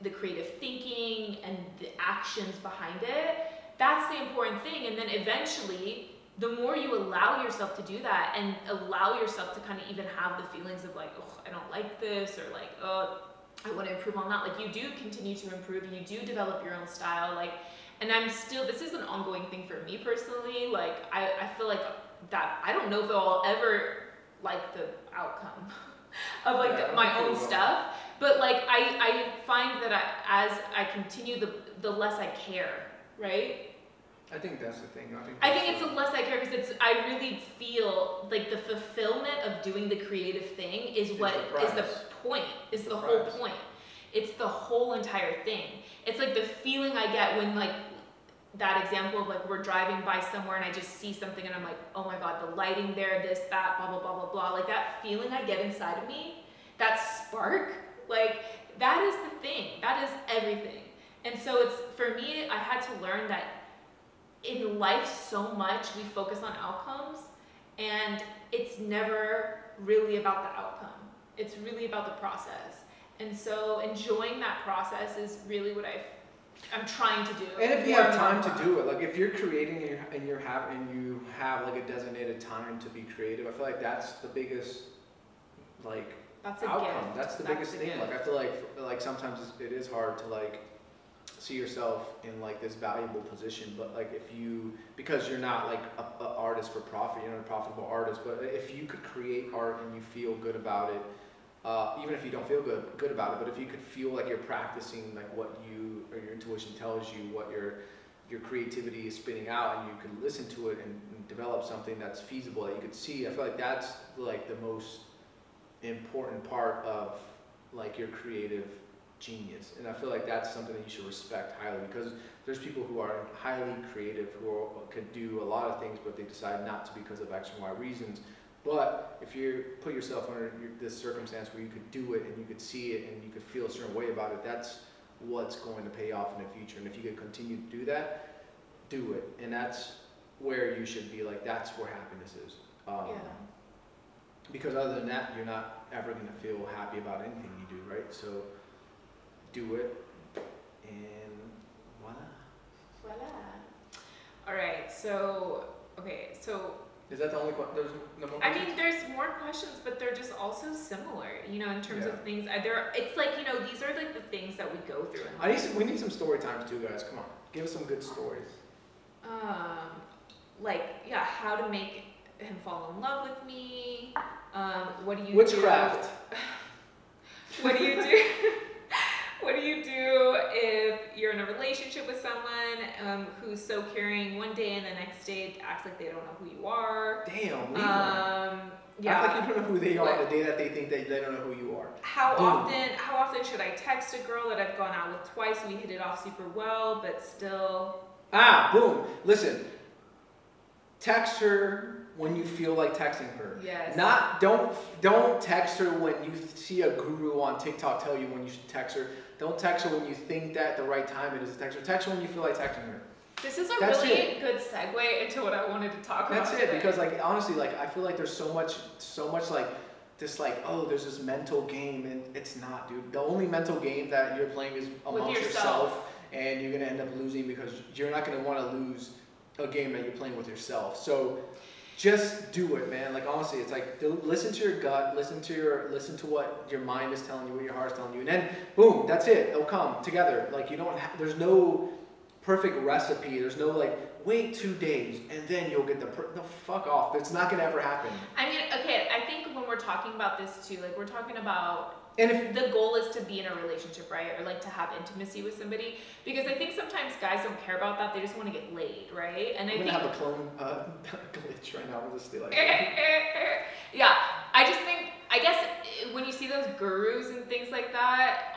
the creative thinking and the actions behind it. That's the important thing. And then eventually, the more you allow yourself to do that and allow yourself to kind of even have the feelings of like, oh, I don't like this, or like, oh, I want to improve on that. Like you do continue to improve and you do develop your own style. Like, and this is an ongoing thing for me personally. Like, I feel like that, I don't know if I'll ever like the outcome of like my own stuff, but like I find that as I continue, the less I care, right? I think that's the thing. I think it's the less I care because I really feel like the fulfillment of doing the creative thing is what is the point, is the whole point. It's the whole entire thing. It's like the feeling I get when like that example of like we're driving by somewhere and I just see something and I'm like, oh my God, the lighting there, this, that, blah, blah, blah, blah, blah. Like that feeling I get inside of me, that spark, like that is the thing. That is everything. And so it's, for me, I had to learn that in life so much we focus on outcomes and it's never really about the outcome. It's really about the process. And so enjoying that process is really what I'm trying to do. And if you have time to do it, like if you're creating and you have like a designated time to be creative, I feel like that's the biggest like outcome. Gift. That's the biggest thing. Like I feel like sometimes it is hard to like see yourself in like this valuable position, but like because you're not like a artist for profit, you're not a profitable artist, but if you could create art and you feel good about it, even if you don't feel good about it, but if you could feel like you're practicing like what your intuition tells you, what your creativity is spitting out, and you can listen to it and develop something that's feasible that you could see, I feel like that's like the most important part of like your creative genius. And I feel like that's something that you should respect highly, because there's people who are highly creative who could do a lot of things, but they decide not to because of X and Y reasons. But if you put yourself under this circumstance where you could do it and you could see it and you could feel a certain way about it, that's what's going to pay off in the future. And if you could continue to do that, do it. And that's where you should be, like, that's where happiness is. Because other than that, you're not ever going to feel happy about anything you do, right? So do it, and voila. Voila. All right, so, okay, so. Is that the only question? There's no more I questions? mean, there's more questions, but they're just also similar, you know, in terms of things. It's like, you know, these are like the things that we go through. We need some story times too, guys. Come on, give us some good stories. Like, yeah, how to make him fall in love with me. What do you Witchcraft. do? What do you do? What do you do if you're in a relationship with someone who's so caring one day and the next day acts like they don't know who you are? Damn, leave them. Yeah. Act like you don't know who they are the day that they think that they don't know who you are. How often should I text a girl that I've gone out with twice? We hit it off super well, but still. Boom. Listen. Text her when you feel like texting her. Yes. Don't text her when you see a guru on TikTok tell you when you should text her. Don't text her when you think that the right time it is to text her. Text her when you feel like texting her. This is a really good segue into what I wanted to talk about. That's it, because like honestly, like I feel like there's so much like this, like, oh, there's this mental game, and it's not, dude. The only mental game that you're playing is amongst yourself, and you're gonna end up losing because you're not gonna want to lose a game that you're playing with yourself. So just do it, man. Like honestly, it's like listen to your gut, listen to what your mind is telling you, what your heart's telling you, and then boom, that's it. It'll come together. Like you don't. There's no perfect recipe. There's no like wait 2 days and then you'll get no, fuck off. It's not gonna ever happen. I mean, okay. I think when we're talking about this too, like we're talking about. And if the goal is to be in a relationship, right? Or like to have intimacy with somebody. Because I think sometimes guys don't care about that. They just want to get laid, right? And I'm gonna have a clone glitch right now. I'll just stay like yeah. I just think, I guess when you see those gurus and things like that,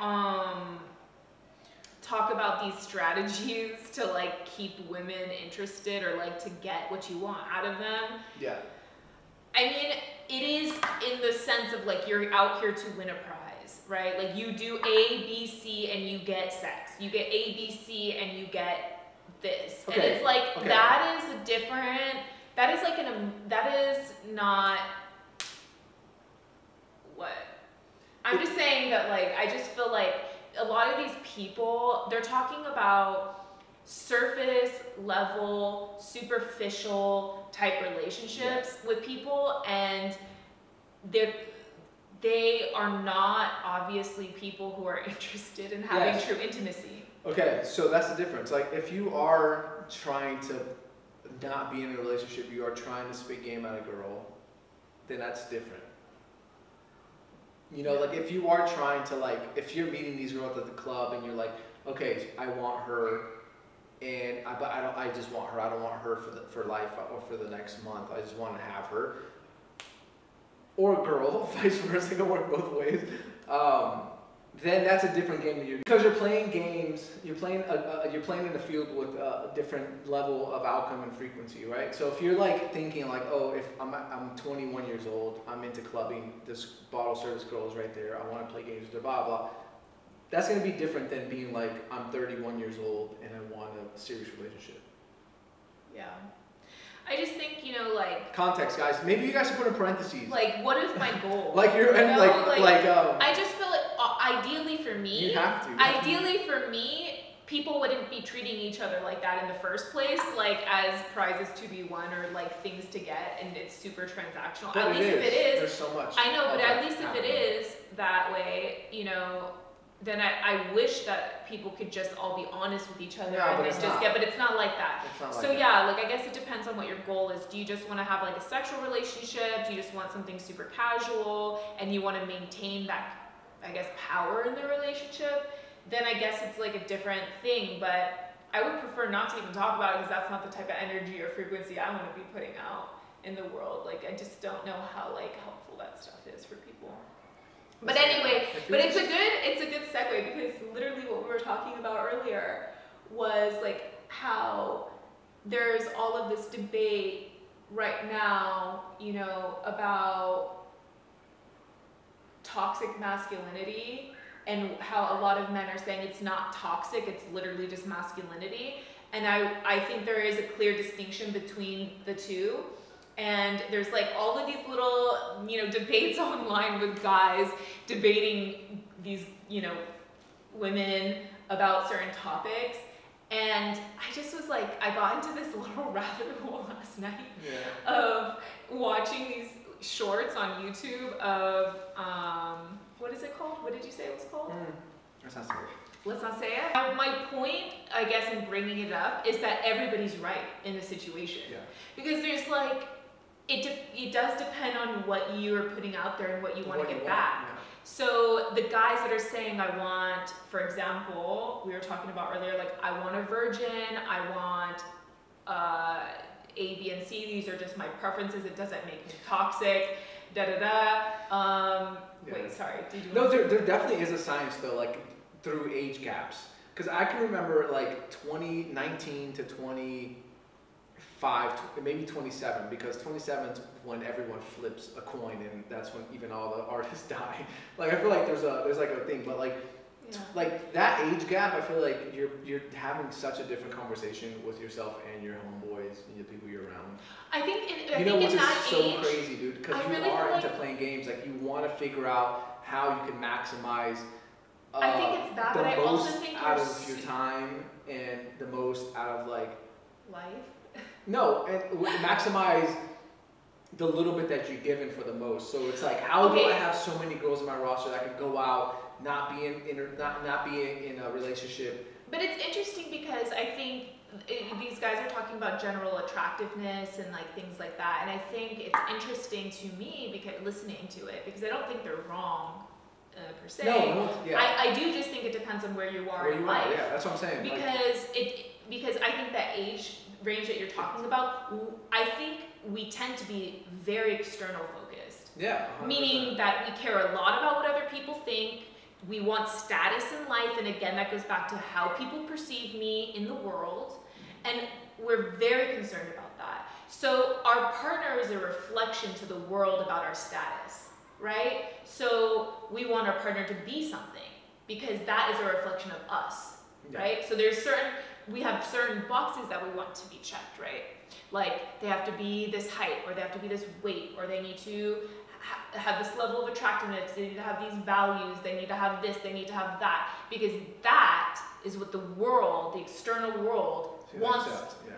talk about these strategies to like keep women interested or like to get what you want out of them. Yeah. I mean, it is in the sense of like you're out here to win a prize, right? Like you do A, B, C, and you get sex. You get A, B, C, and you get this. Okay. And it's like that is a different. That is like that is not what. I'm just saying that like I just feel like a lot of these people, they're talking about surface level, superficial type relationships with people, and they are not obviously people who are interested in having true intimacy. Okay, so that's the difference. Like if you are trying to not be in a relationship, you are trying to spit game at a girl, then that's different. You know, like if you are trying to like, if you're meeting these girls at the club and you're like, okay, I want her, and I just want her. I don't want her for life or for the next month. I just want to have her, or a girl, vice versa. It can work both ways. Then that's a different game because you're playing games. You're playing in the field with a different level of outcome and frequency, right? So if you're like thinking like, oh, if I'm 21 years old, I'm into clubbing. This bottle service girl is right there. I want to play games with her. Blah blah. That's gonna be different than being like, I'm 31 years old and I want a serious relationship. Yeah. I just think, you know, like context, guys. Maybe you guys should put in parentheses. Like, what is my goal? Like you're you know? I just feel like ideally for me, you have to. Ideally for me, people wouldn't be treating each other like that in the first place, like as prizes to be won or like things to get, and it's super transactional. But at least if it is, there's so much. I know, but at least if it is that way, you know. Then I wish that people could just all be honest with each other and just get, but it's not like that. So yeah, like I guess it depends on what your goal is. Do you just want to have like a sexual relationship? Do you just want something super casual and you want to maintain that, I guess, power in the relationship? Then I guess it's like a different thing, but I would prefer not to even talk about it because that's not the type of energy or frequency I want to be putting out in the world. Like I just don't know how like helpful that stuff is for people. But anyway, but it's a good segue because literally what we were talking about earlier was like how there's all of this debate right now, you know, about toxic masculinity and how a lot of men are saying it's not toxic, it's literally just masculinity. And I think there is a clear distinction between the two. And there's like all of these little, you know, debates online with guys debating these, you know, women about certain topics. And I just was like, I got into this little rabbit hole last night of watching these shorts on YouTube of, what is it called? What did you say it was called? That's not safe. Let's not say it. My point, I guess, in bringing it up is that everybody's right in the situation. Yeah. Because there's like, it does depend on what you are putting out there and what you want to get back. Yeah. So the guys that are saying, I want, for example, we were talking about earlier, like, I want a virgin, I want A, B, and C, these are just my preferences, it doesn't make me toxic, Wait, sorry, did you? No, there definitely is a science though, like through age gaps. Because I can remember like 2019 to 25, maybe 27, because 27 is when everyone flips a coin and that's when even all the artists die. Like I feel like there's like a thing, but like like that age gap, I feel like you're having such a different conversation with yourself and your homeboys and the people you're around. I think which in is that so age, crazy, dude, because you really are feel into like, playing games. Like you want to figure out how you can maximize I think it's that, the but I also most think out of your time and the most out of like life. No, and maximize the little bit that you're given for the most. So it's like, how do I have so many girls in my roster that I can go out, not be in a relationship? But it's interesting because I think these guys are talking about general attractiveness and like things like that, and I think it's interesting to me because listening to it, because I don't think they're wrong per se. No, yeah. I do just think it depends on where you are in life. Yeah, that's what I'm saying. Because I think that age range that you're talking about, I think we tend to be very external focused. Yeah. 100%. Meaning that we care a lot about what other people think. We want status in life, and again, that goes back to how people perceive me in the world, and we're very concerned about that. So our partner is a reflection to the world about our status, right? So we want our partner to be something because that is a reflection of us, right? So we have certain boxes that we want to be checked, right? Like they have to be this height, or they have to be this weight, or they need to have this level of attractiveness, they need to have these values, they need to have this, they need to have that, because that is what the world, the external world, wants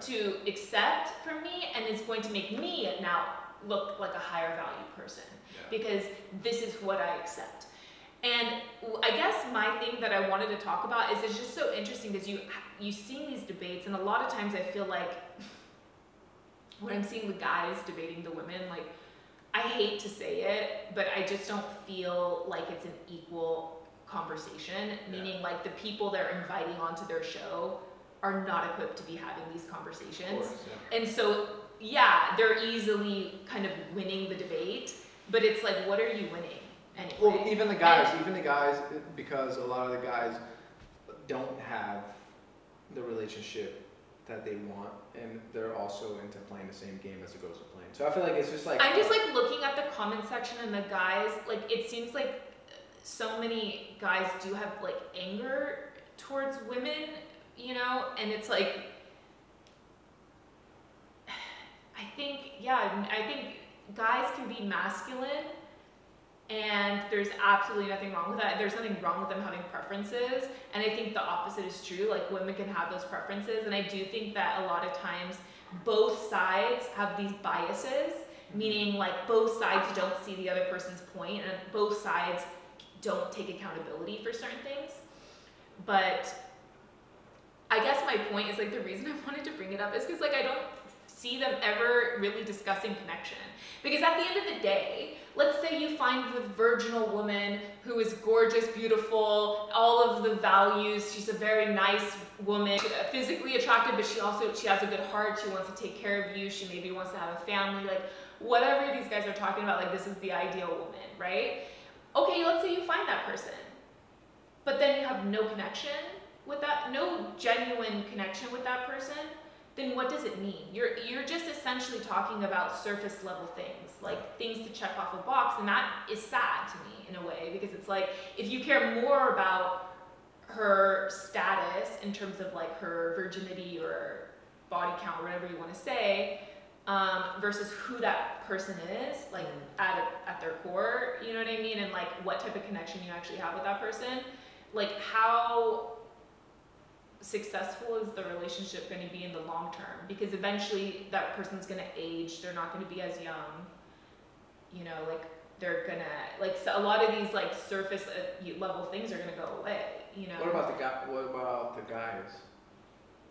to accept from me, and is going to make me now look like a higher value person, because this is what I accept. And I guess my thing that I wanted to talk about is it's just so interesting because you see these debates, and a lot of times I feel like when I'm seeing the guys debating the women, like, I hate to say it, but I just don't feel like it's an equal conversation, meaning like the people they're inviting onto their show are not equipped to be having these conversations. Of course, And so, they're easily kind of winning the debate, but it's like, what are you winning anyway? Well, even the guys, because a lot of the guys don't have the relationship that they want, and they're also into playing the same game as the girls are playing. So I feel like it's just like, I'm just like looking at the comment section, and the guys, like, it seems like so many guys do have like anger towards women, you know, and it's like, I think guys can be masculine, and there's absolutely nothing wrong with that. There's nothing wrong with them having preferences, and I think the opposite is true. Like, women can have those preferences, and I do think that a lot of times both sides have these biases, meaning like both sides don't see the other person's point, and both sides don't take accountability for certain things. But I guess my point is, like, the reason I wanted to bring it up is because, like, I don't see them ever really discussing connection. Because at the end of the day, let's say you find the virginal woman who is gorgeous, beautiful, all of the values, she's a very nice woman, physically attractive, but she has a good heart, she wants to take care of you, she maybe wants to have a family, like, whatever these guys are talking about, like, this is the ideal woman, right? Okay, let's say you find that person, but then you have no connection with that, no genuine connection with that person, then what does it mean? You're just essentially talking about surface level things, like things to check off a box, and that is sad to me in a way, because it's like, if you care more about her status in terms of like her virginity or body count, whatever you want to say, versus who that person is, like at their core, you know what I mean? And like what type of connection you actually have with that person, like how successful is the relationship going to be in the long term? Because eventually that person's going to age, they're not going to be as young, you know, like they're gonna, like, so a lot of these like surface level things are going to go away, you know. What about the guys?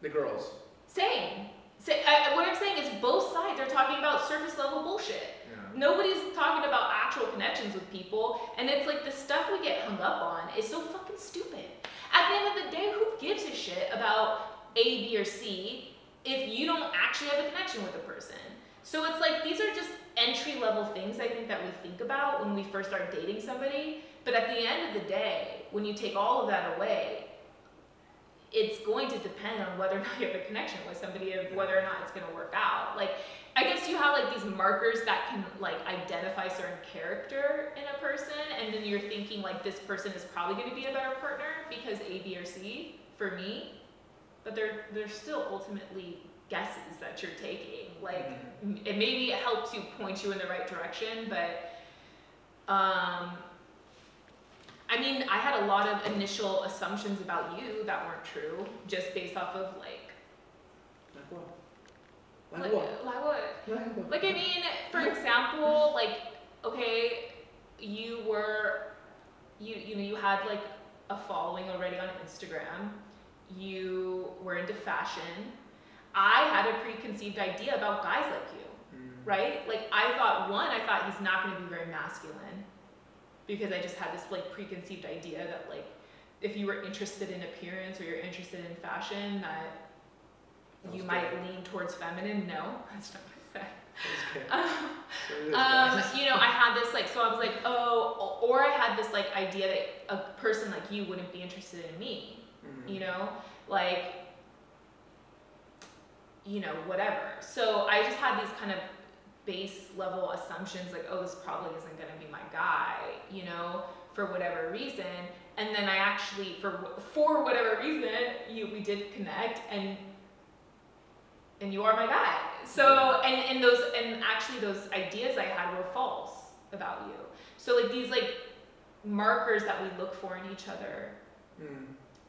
The girls? Same. What I'm saying is both sides are talking about surface level bullshit. Yeah. Nobody's talking about actual connections with people, and it's like the stuff we get hung up on is so fucking stupid. At the end of the day, who gives a shit about A, B, or C if you don't actually have a connection with a person? So it's like, these are just entry level things I think that we think about when we first start dating somebody, but at the end of the day, when you take all of that away, it's going to depend on whether or not you have a connection with somebody, of whether or not it's going to work out. Like, I guess you have like these markers that can like identify certain character in a person, and then you're thinking like, this person is probably going to be a better partner because A, B, or C for me, but they're still ultimately guesses that you're taking. Like, it maybe it helps you, point you in the right direction, but I mean, I had a lot of initial assumptions about you that weren't true, just based off of like. Like what? Like what? Like what? Like, I mean, for example, like, okay, you know, you had like a following already on Instagram. You were into fashion. I had a preconceived idea about guys like you, right? Like, I thought he's not going to be very masculine, because I just had this like preconceived idea that like, if you were interested in appearance or you're interested in fashion, that you might lean towards feminine. No, that's not what I said. You know, I had this like, so I was like, oh, or I had this like idea that a person like you wouldn't be interested in me, you know, like, you know, whatever. So I just had these kind of base level assumptions, like, oh, this probably isn't going to be my guy, you know, for whatever reason. And then I actually, for whatever reason, we did connect, and you are my guy. So, and actually those ideas I had were false about you. So like, these like markers that we look for in each other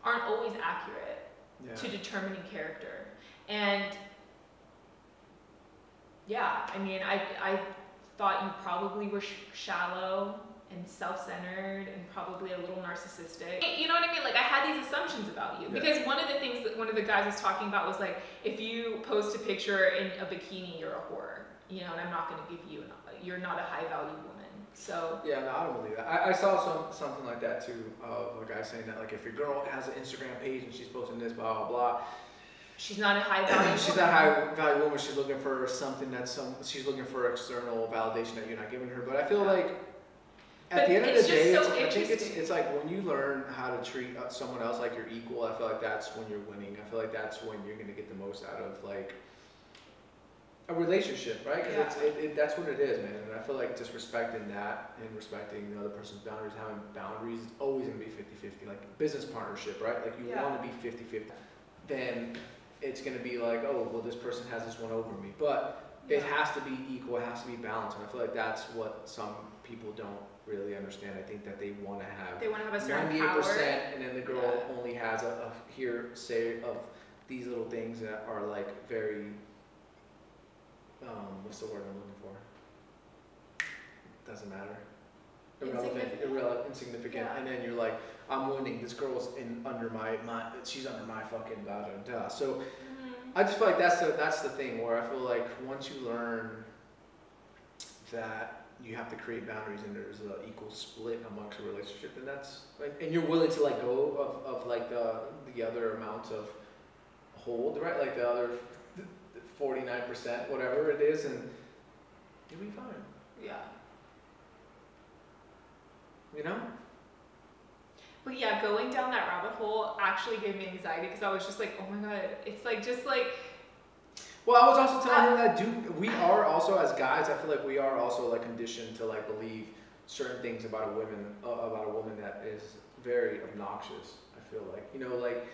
aren't always accurate to determining character. And yeah, I mean, I thought you probably were shallow and self-centered and probably a little narcissistic. You know what I mean? Like, I had these assumptions about you, because one of the things that one of the guys was talking about was like, if you post a picture in a bikini, you're a whore, you know, and I'm not going to give you, you're not a high-value woman. So yeah, no, I don't believe that. I saw something like that too, of a guy saying that like, if your girl has an Instagram page and she's posting this, blah blah blah, she's not a high-value she's not a high-value woman. She's looking for something she's looking for external validation that you're not giving her. But I feel like at the end of the day, I think it's like, when you learn how to treat someone else like you're equal, I feel like that's when you're winning. I feel like that's when you're going to get the most out of like a relationship, right? Because that's what it is, man. And I feel like just respecting that and respecting the other person's boundaries, having boundaries, is always going to be 50-50. Like business partnership, right? Like you want to be 50-50. Then it's going to be like, oh, well, this person has this one over me. But it has to be equal, it has to be balanced. And I feel like that's what some people don't really understand. I think that they want to have a certain 98%, power, and then the girl only has a hearsay of these little things that are like very, what's the word I'm looking for? Doesn't matter. Insignificant. Yeah. And then you're like, I'm winning. This girl's under my she's under my fucking da da da. So I just feel like that's the thing where I feel like once you learn that you have to create boundaries and there's an equal split amongst a relationship, and that's like, and you're willing to let go of like the other amounts of hold, right? Like the other 49%, whatever it is, and you'll be fine. Yeah. You know? But yeah, going down that rabbit hole actually gave me anxiety, because I was just like, oh my god, it's like, just like, Well, I was also telling him that we are also, as guys, I feel like we are also like conditioned to like believe certain things about a woman that is very obnoxious. I feel like, you know, like,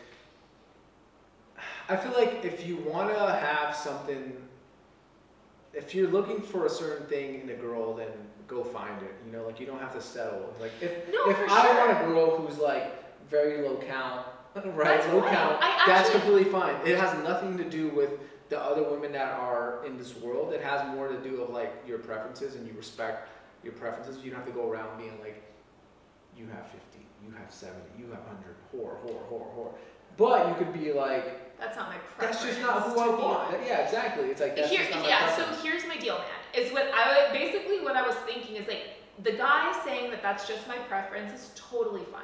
I feel like if you want to have something, if you're looking for a certain thing in a girl, then go find it. You know, like you don't have to settle. Like if I want a girl who's like very low count, right? That's Low fine. count. That's completely fine. It has nothing to do with the other women that are in this world. It has more to do with like your preferences, and you respect your preferences. You don't have to go around being like, you have 50, you have 70, you have 100, whore. But you could be like, that's not my preference. That's just not who I want. Yeah, exactly. It's like, that's just not my preference. So here's my deal, man. Is what I was thinking is like, the guy saying that that's just my preference is totally fine.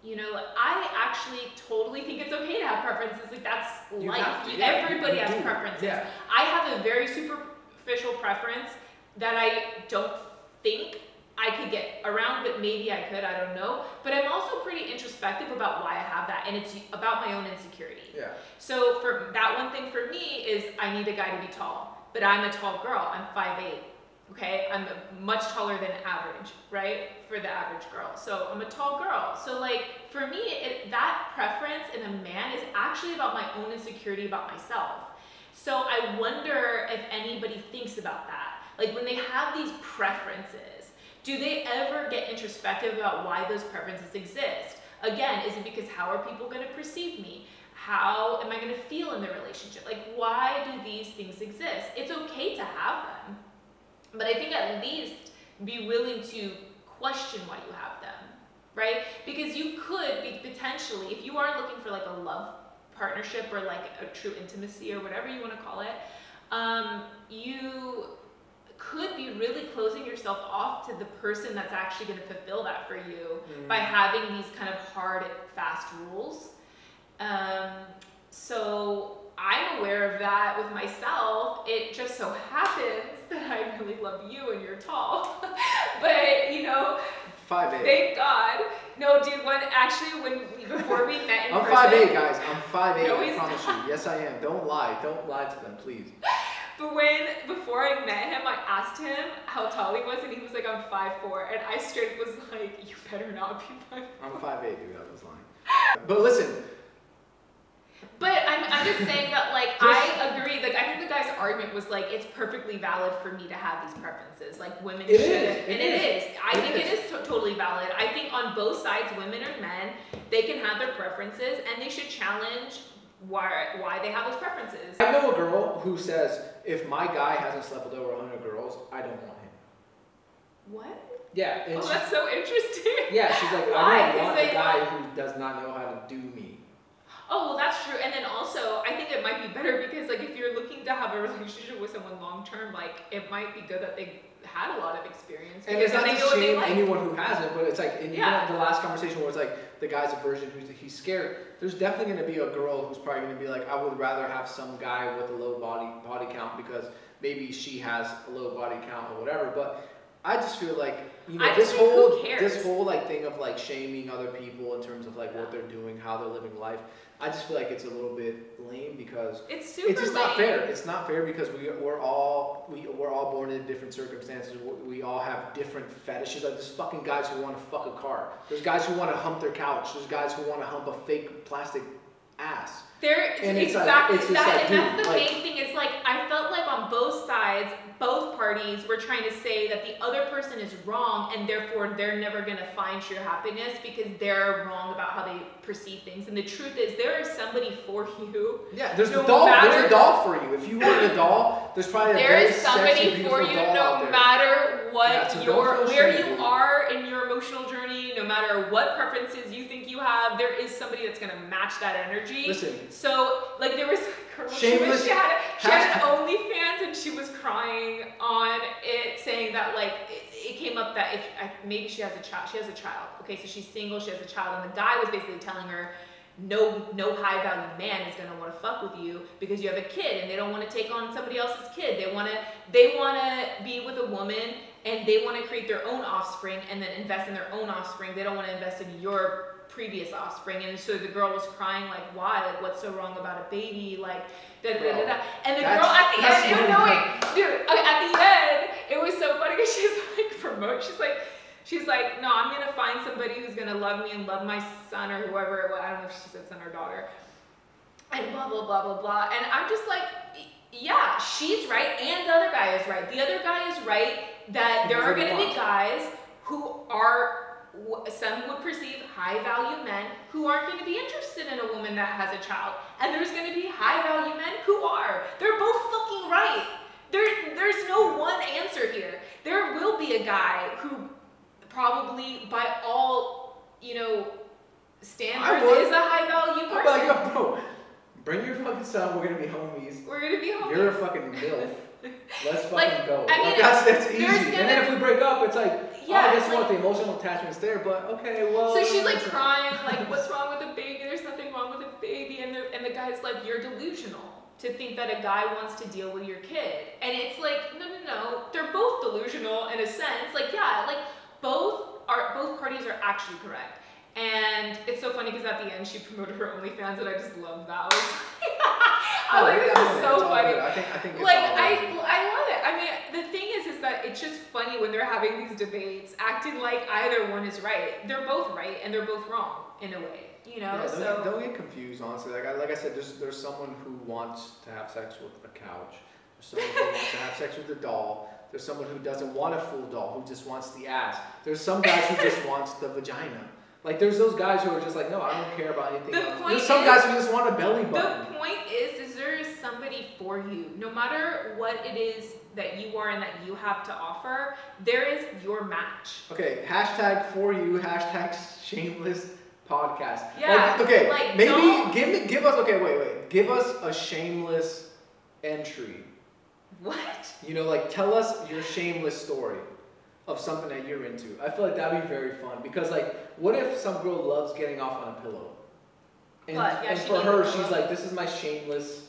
You know, I actually totally think it's okay to have preferences. Like, that's life. Everybody has preferences. Yeah. I have a very superficial preference that I don't think I could get around, but maybe I could, I don't know. But I'm also pretty introspective about why I have that, and it's about my own insecurity. Yeah. So for that, one thing for me is I need a guy to be tall, but I'm a tall girl, I'm 5'8", okay? I'm much taller than average, right? For the average girl. So I'm a tall girl. So like, for me, that preference in a man is actually about my own insecurity about myself. So I wonder if anybody thinks about that. Like when they have these preferences, do they ever get introspective about why those preferences exist? Again, is it because how are people going to perceive me? How am I going to feel in the relationship? Like, why do these things exist? It's okay to have them, but I think at least be willing to question why you have them, right? Because you could be potentially, if you are looking for like a love partnership or like a true intimacy or whatever you want to call it, you could be really closing yourself off to the person that's actually going to fulfill that for you by having these kind of hard, fast rules. So I'm aware of that with myself. It just so happens that I really love you and you're tall. But, you know, 5'8". Thank God. No, dude, before we met in I'm person. 5'8", guys. I'm 5'8", No, I promise you. Yes, I am. Don't lie to them, please. But before I met him, I asked him how tall he was, and he was like, I'm 5'4", and I straight was like, you better not be 5'4". I'm 5'8", dude, I was lying. But listen. But I'm just saying that, like, I agree. Like, I think the guy's argument was like, it's perfectly valid for me to have these preferences. Like, women should. And it is. I think it is totally valid. I think on both sides, women and men, they can have their preferences, and they should challenge why they have those preferences. I know a girl who says, if my guy hasn't slept with over 100 girls, I don't want him. What? Yeah. Oh, that's so interesting. Yeah, she's like, I don't want a guy who does not know how to do me. Oh, well, that's true. And then also, I think it might be better because, like, if you're looking to have a relationship with someone long term, like, it might be good that they had a lot of experience. And it's not to shame anyone who hasn't, but it's like, in the last conversation where it's like, the guy's a virgin, he's scared, there's definitely going to be a girl who's probably going to be like, I would rather have some guy with a low body count because maybe she has a low body count or whatever. But I just feel like, you know, this whole like thing of like shaming other people in terms of like what they're doing, how they're living life, I just feel like it's a little bit lame because it's just not fair. It's not fair because we're all born in different circumstances. We all have different fetishes. Like there's fucking guys who want to fuck a car. There's guys who want to hump their couch. There's guys who want to hump a fake plastic ass. That's the main thing. Is like I felt like on both sides, both parties were trying to say that the other person is wrong and therefore they're never going to find true happiness because they're wrong about how they perceive things. And the truth is there is somebody for you. Yeah, there's a doll for you. If you want a doll, there's probably there is somebody for you no matter what where you are in your emotional journey, no matter what preferences you think you have, there is somebody that's going to match that energy. Listen. So, like, there was a girl, she had an OnlyFans, and she was crying on it, saying that, like, it came up that maybe she has a child, okay, so she's single, she has a child, and the guy was basically telling her, no high value man is gonna want to fuck with you because you have a kid, and they don't want to take on somebody else's kid. They want to be with a woman, and they want to create their own offspring and then invest in their own offspring. They don't want to invest in your previous offspring, and so the girl was crying like, why? Like, what's so wrong about a baby? Like, da da da da. Da. And the girl at the end, at the end, it was so funny because she's like, no, I'm gonna find somebody who's gonna love me and love my son or whoever it was. I don't know if she said son or daughter. And blah blah blah blah blah. And I'm just like, yeah, she's right, and the other guy is right. The other guy is right that there are gonna be guys who are, some would perceive high value men who aren't going to be interested in a woman that has a child, and there's going to be high value men who are. They're both fucking right. There's no one answer here. There will be a guy who probably by all, you know, standards is a high value person. I'm like, yo, bro, bring your fucking son, we're going to be homies. We're going to be homies. You're a fucking MILF. Let's fucking like, go. I mean, that's easy. And then if we break up, it's like, yeah, guess what? The emotional attachment's there, but okay, well. So she's like crying, like, what's wrong with the baby? There's nothing wrong with the baby. And the guy's like, you're delusional to think that a guy wants to deal with your kid. And it's like, no. They're both delusional in a sense. Like, yeah, like both parties are actually correct. And it's so funny because at the end she promoted her OnlyFans, and I just love that. I was like, this is so funny. I think it's like, all I love it. I mean, the thing is that it's just funny when they're having these debates, acting like either one is right. They're both right and they're both wrong in a way, you know. Yeah, don't get confused, honestly. Like I said, there's someone who wants to have sex with a couch. There's someone who wants to have sex with a doll. There's someone who doesn't want a full doll, who just wants the ass. There's some guys who just wants the vagina. Like, there's those guys who are just like, no, I don't care about anything else. There's some guys who just want a belly button. The point is there is somebody for you. No matter what it is that you are and that you have to offer, there is your match. Okay, hashtag for you, hashtag shameless podcast. Yeah. Like, okay, like, maybe give us, okay, wait. Give us a shameless entry. What? You know, like, tell us your shameless story of something that you're into. I feel like that'd be very fun, because like, what if some girl loves getting off on a pillow? And for her, she's like, this is my shameless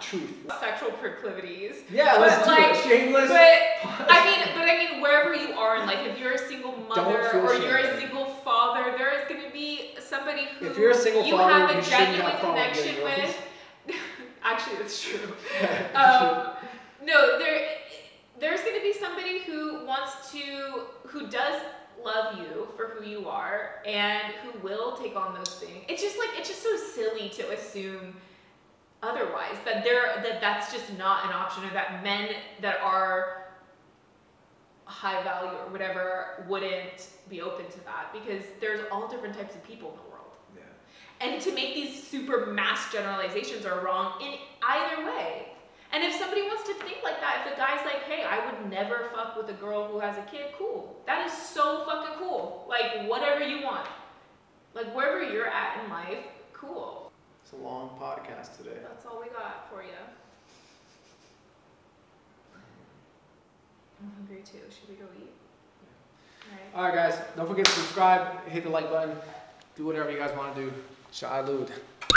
truth. Sexual proclivities. Yeah, let's do it. Shameless. But I mean, wherever you are in life, if you're a single mother or you're a single father, there is going to be somebody who if you're a single you father, have a genuine connection with. Actually, that's true. No, there's going to be somebody who does love you for who you are and who will take on those things. It's just so silly to assume otherwise, that's just not an option, or that men that are high value or whatever wouldn't be open to that, because there's all different types of people in the world. Yeah. And to make these super mass generalizations are wrong in either way. And if somebody wants to think like that, if the guy's like, hey, I would never fuck with a girl who has a kid, cool. That is so fucking cool. Like, whatever you want. Like, wherever you're at in life, cool. It's a long podcast today. That's all we got for you. I'm hungry too. Should we go eat? All right, guys. Don't forget to subscribe, hit the like button, do whatever you guys want to do. Salud.